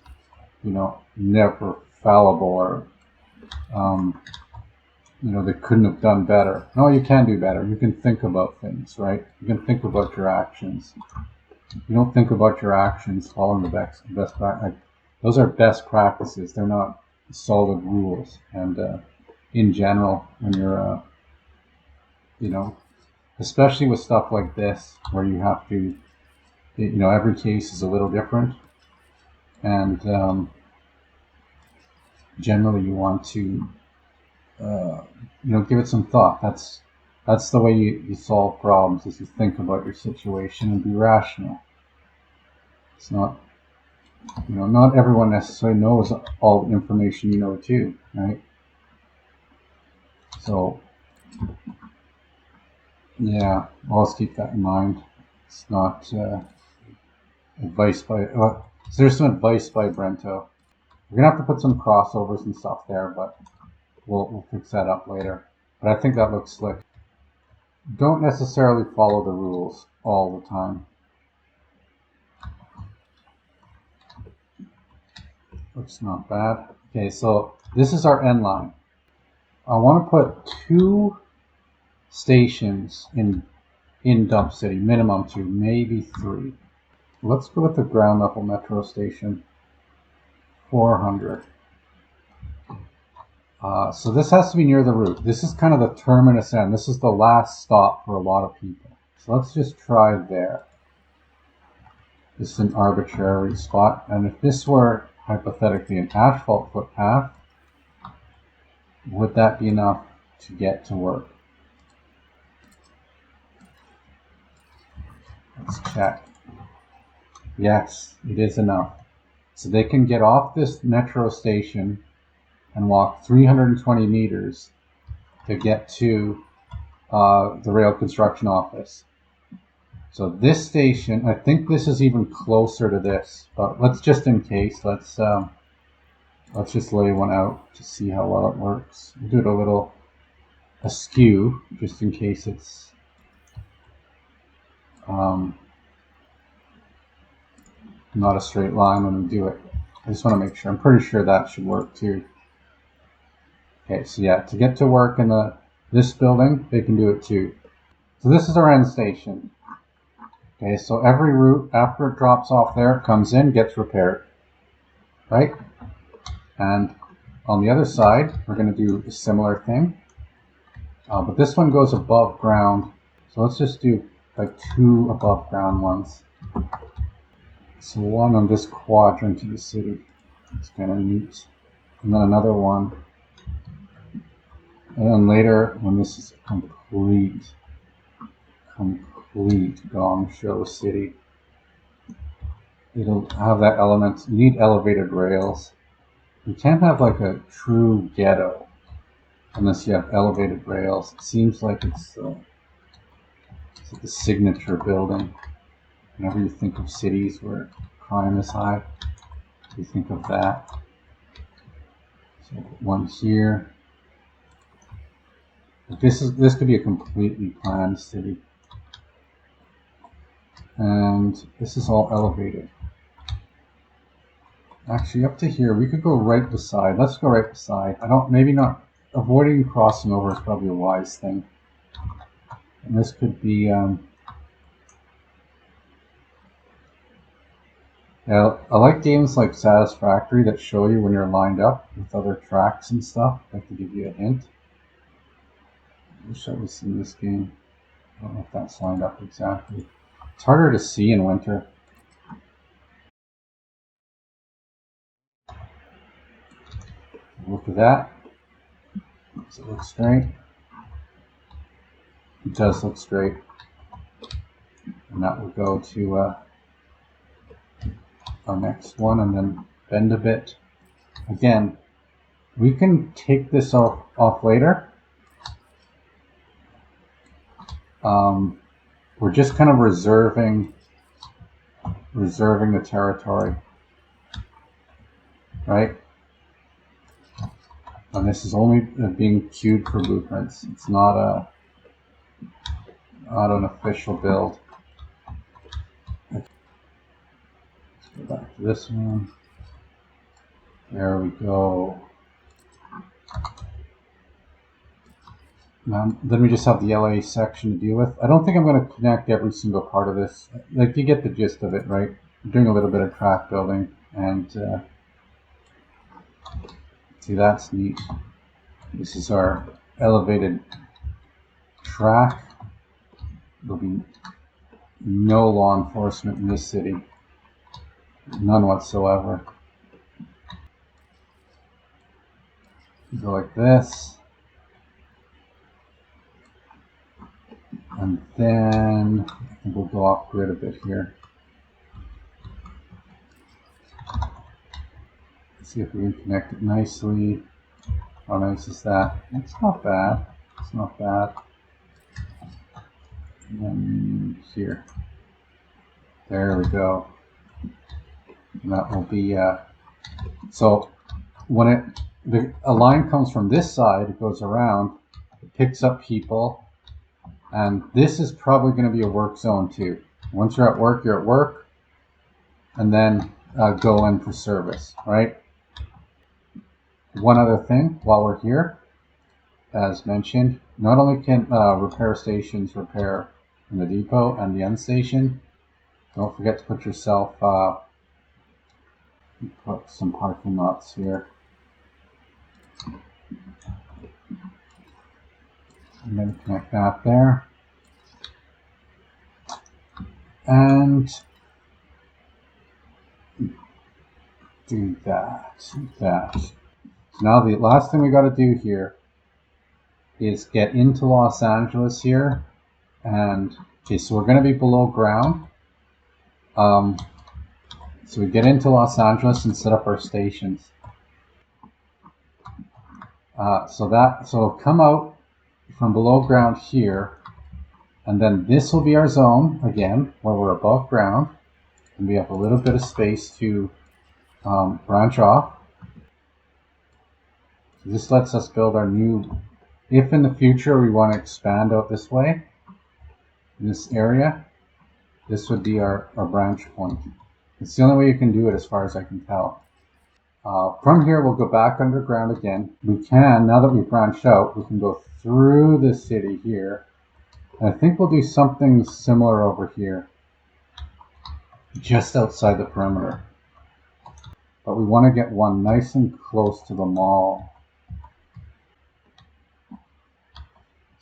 never fallible or, they couldn't have done better. No, you can do better. You can think about things, right? You can think about your actions. You don't think about your actions following the best practice. Those are best practices. They're not solid rules. And in general, when you're, especially with stuff like this, where you have to, every case is a little different. And generally you want to, give it some thought. That's the way you solve problems, is you think about your situation and be rational. It's not, not everyone necessarily knows all the information you know too, right? So, yeah, always keep that in mind. It's not advice by, so there's some advice by Brento. We're gonna have to put some crossovers and stuff there, but we'll fix that up later. But I think that looks slick. Don't necessarily follow the rules all the time. Looks not bad. Okay, so this is our end line. I want to put 2 stations in Dump City, minimum 2, maybe 3. Let's go with the ground level metro station, 400. So this has to be near the route. This is kind of the terminus end. This is the last stop for a lot of people. So let's just try there. This is an arbitrary spot. And if this were hypothetically an asphalt footpath, would that be enough to get to work? Let's check. Yes, it is enough. So they can get off this metro station and walk 320 meters to get to the rail construction office. So this station, I think this is even closer to this, but let's just in case, let's just lay one out to see how well it works. We'll do it a little askew, just in case it's not a straight line when we do it. I just want to make sure. I'm pretty sure that should work too. Okay, so yeah, to get to work in this building, they can do it too. So this is our end station. Okay, so every route after it drops off there, comes in, gets repaired, right? And on the other side, we're going to do a similar thing, but this one goes above ground. So let's just do like 2 above ground ones. So one on this quadrant of the city. It's kind of neat. And then another one. And then later, when this is a complete gong show city, it'll have that element. You need elevated rails. You can't have like a true ghetto unless you have elevated rails. It seems like it's like the signature building. Whenever you think of cities where crime is high, you think of that. So one here. This could be a completely planned city. And this is all elevated. Actually, up to here, we could go right beside. Let's go right beside. Maybe not, avoiding crossing over is probably a wise thing. And this could be, yeah, I like games like Satisfactory that show you when you're lined up with other tracks and stuff, like to give you a hint. I wish I was seeing this game. I don't know if that's lined up exactly. It's harder to see in winter. Look at that. Does it look straight? It does look straight. And that will go to our next one and then bend a bit. Again, we can take this off later. We're just kind of reserving the territory, right? And this is only being queued for blueprints. It's not an official build. Let's go back to this one. There we go. Then we just have the LA section to deal with. I don't think I'm going to connect every single part of this. Like, you get the gist of it, right? I'm doing a little bit of track building, and see, that's neat. This is our elevated track. There'll be no law enforcement in this city. None whatsoever. You go like this. And then I think we'll go off grid a bit here. See if we can connect it nicely. How nice is that? It's not bad. It's not bad. And then here. There we go. And that will be so when a line comes from this side, it goes around, it picks up people, and this is probably going to be a work zone too. Once you're at work, and then go in for service, right? One other thing while we're here, as mentioned, not only can repair stations repair in the depot and the end station, don't forget to put yourself, put some parking lots here. And then connect that there. And do that. So now the last thing we got to do here is get into Los Angeles here. And, okay, so we're going to be below ground. So we get into Los Angeles and set up our stations. So come out from below ground here, and then this will be our zone again, where we're above ground, and we have a little bit of space to branch off. So this lets us build our new, if in the future we want to expand out this way, in this area, this would be our branch point. It's the only way you can do it as far as I can tell. From here, we'll go back underground again. We can, now that we've branched out, we can go through the city here. And I think we'll do something similar over here, just outside the perimeter. But we want to get one nice and close to the mall.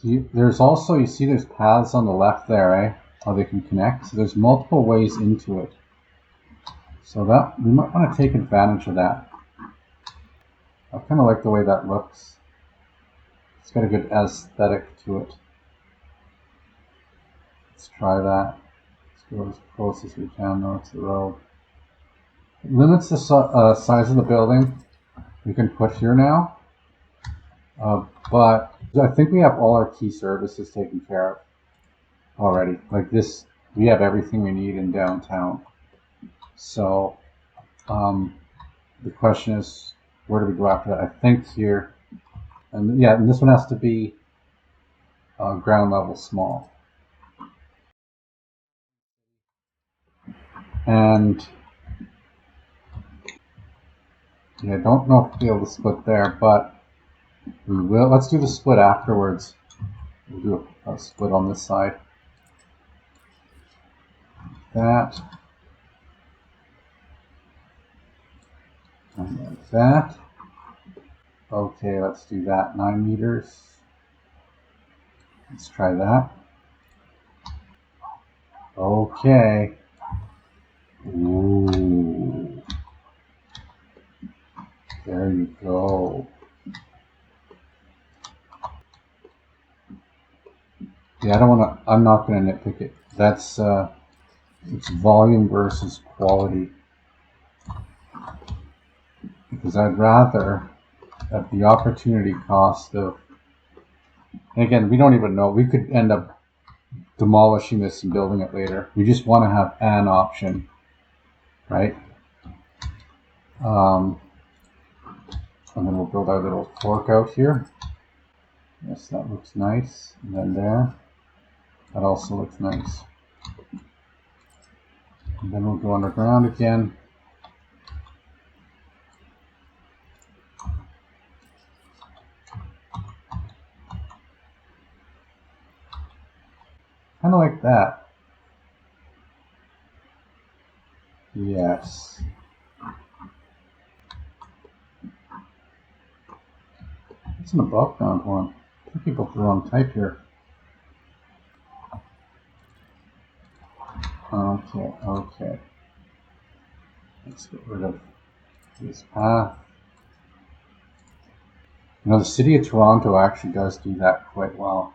There's also, you see there's paths on the left there, eh? How they can connect. So there's multiple ways into it. So that, we might want to take advantage of that. I kind of like the way that looks. It's got a good aesthetic to it. Let's try that. Let's go as close as we can though to the road. It limits the size of the building we can put here now. But I think we have all our key services taken care of already. Like this, we have everything we need in downtown. So the question is, where do we go after that? I think here, and yeah, and this one has to be ground level small. And yeah, I don't know if we'll be able to split there, but we will. Let's do the split afterwards. We'll do a split on this side. That. And like that. Okay, let's do that. 9 meters. Let's try that. Okay. Ooh. There you go. Yeah, I'm not gonna nitpick it. That's, it's volume versus quality. Because I'd rather have the opportunity cost of, and again, we don't even know, we could end up demolishing this and building it later. We just want to have an option, right? And then we'll build our little fork out here. Yes, that looks nice. And then there, that also looks nice. And then we'll go underground again. Kind of like that. Yes. It's an above ground one. I think people put the wrong type here. Okay. Let's get rid of this path. You know, the city of Toronto actually does do that quite well.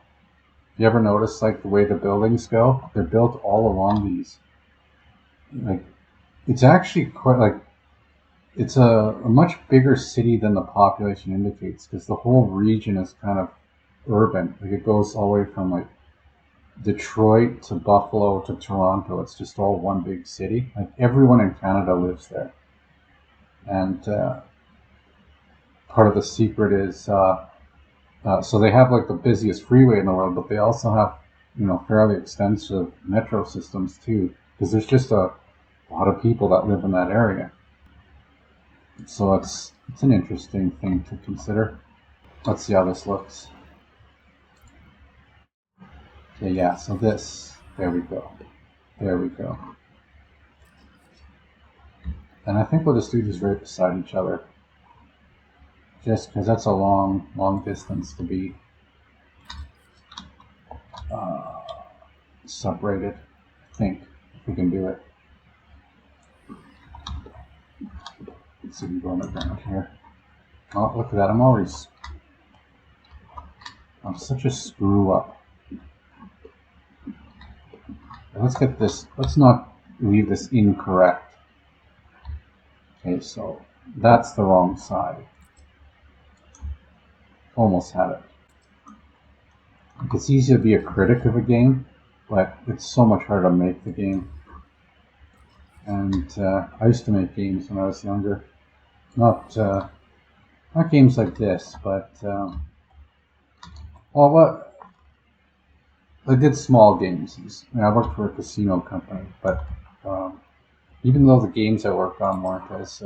You ever notice like the way the buildings go? They're built all along these. Like, it's actually quite like, it's a much bigger city than the population indicates, because the whole region is kind of urban. Like, it goes all the way from like Detroit to Buffalo to Toronto. It's just all one big city. Like, everyone in Canada lives there. And part of the secret is, so they have like the busiest freeway in the world, but they also have, fairly extensive metro systems too, because there's just a lot of people that live in that area. So it's an interesting thing to consider. Let's see how this looks. Okay, yeah, so there we go. There we go. And I think we'll just do these right beside each other, just because that's a long distance to be separated. I think, if we can do it. Let's see if we go on the ground here. Oh, look at that, I'm such a screw up. Let's get this, let's not leave this incorrect. Okay, so that's the wrong side. Almost had it. It's easy to be a critic of a game, but it's so much harder to make the game. And I used to make games when I was younger. Not games like this, but I did small games. I worked for a casino company, but even though the games I worked on weren't as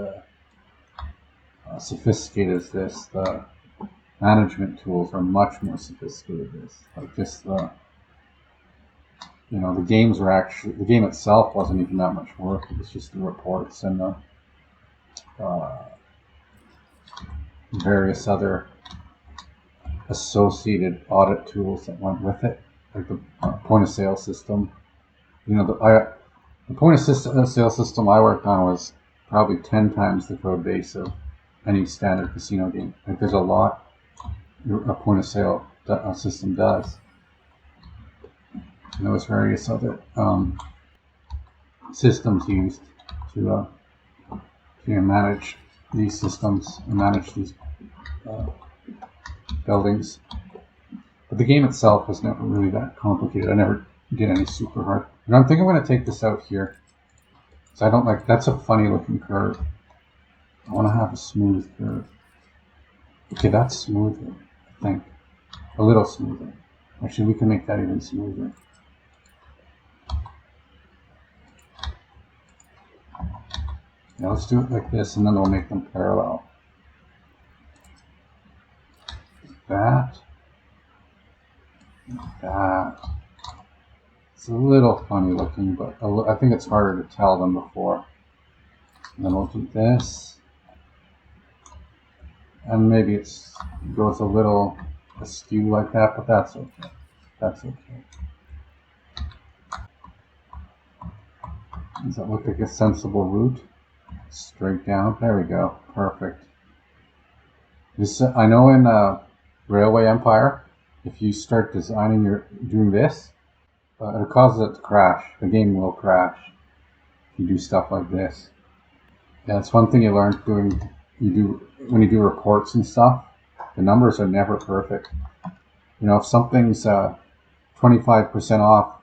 sophisticated as this, the management tools are much more sophisticated than this. Like, just the games were actually, the game itself wasn't even that much work. It was just the reports and the various other associated audit tools that went with it, like the point of sale system. The point of sale system I worked on was probably 10 times the code base of any standard casino game. Like, there's a lot a point of sale system does. And there was various other systems used to manage these systems and manage these buildings. But the game itself was never really that complicated. I never did any super hard. And I think I'm going to take this out here, because I don't like, that's a funny looking curve. I want to have a smooth curve. Okay, that's smoother, I think. A little smoother. Actually, we can make that even smoother. Now let's do it like this, and then we'll make them parallel. That. That. It's a little funny looking, but I think it's harder to tell than before. And then we'll do this. And maybe it goes a little askew like that, but that's okay. That's okay. Does that look like a sensible route? Straight down. There we go. Perfect. This, I know in Railway Empire, if you start doing this, it causes it to crash. The game will crash if you do stuff like this. Yeah, that's one thing you learn when you do reports and stuff. The numbers are never perfect. If something's 25% off,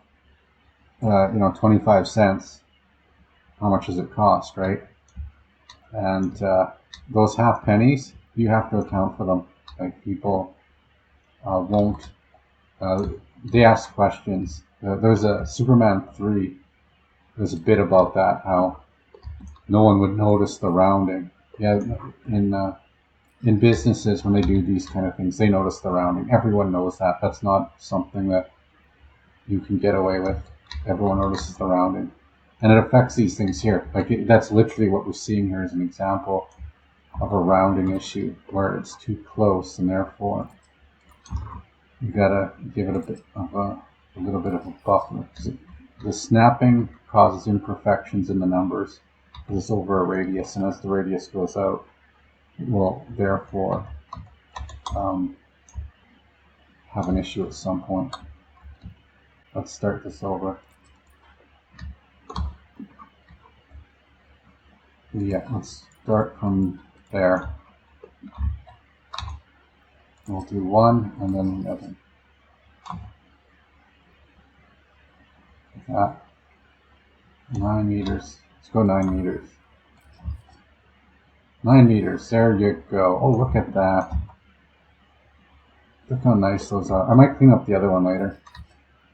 25 cents, how much does it cost, right? And those half pennies, you have to account for them. Like, people won't. They ask questions. There's a Superman 3. There's a bit about that, how no one would notice the rounding. Yeah, in businesses, when they do these kind of things, they notice the rounding. Everyone knows that. That's not something that you can get away with. Everyone notices the rounding. And it affects these things here. Like, that's literally what we're seeing here as an example of a rounding issue, where it's too close, and therefore you gotta give it a little bit of a buffer. The snapping causes imperfections in the numbers, because it's over a radius, and as the radius goes out, it will therefore have an issue at some point. Let's start this over. Yeah, let's start from there. We'll do 1 and then 11. Like that. 9 meters. Let's go 9 meters. 9 meters. There you go. Oh, look at that. Look how nice those are. I might clean up the other one later.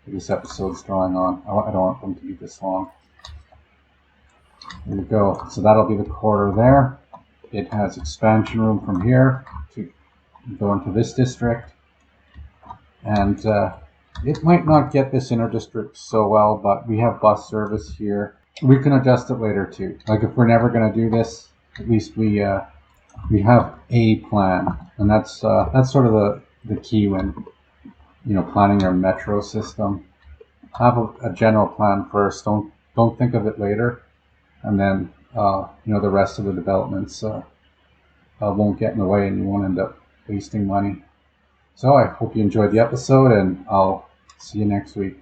This episode's drawing on. I don't want them to be this long. There you go. So that'll be the quarter there. It has expansion room from here to go into this district. And it might not get this inner district so well, but we have bus service here. We can adjust it later too. Like if we're never going to do this, at least we have a plan, and that's sort of the key when planning your metro system. Have a general plan first. Don't think of it later, and then the rest of the developments won't get in the way, and you won't end up wasting money. So I hope you enjoyed the episode, and I'll see you next week.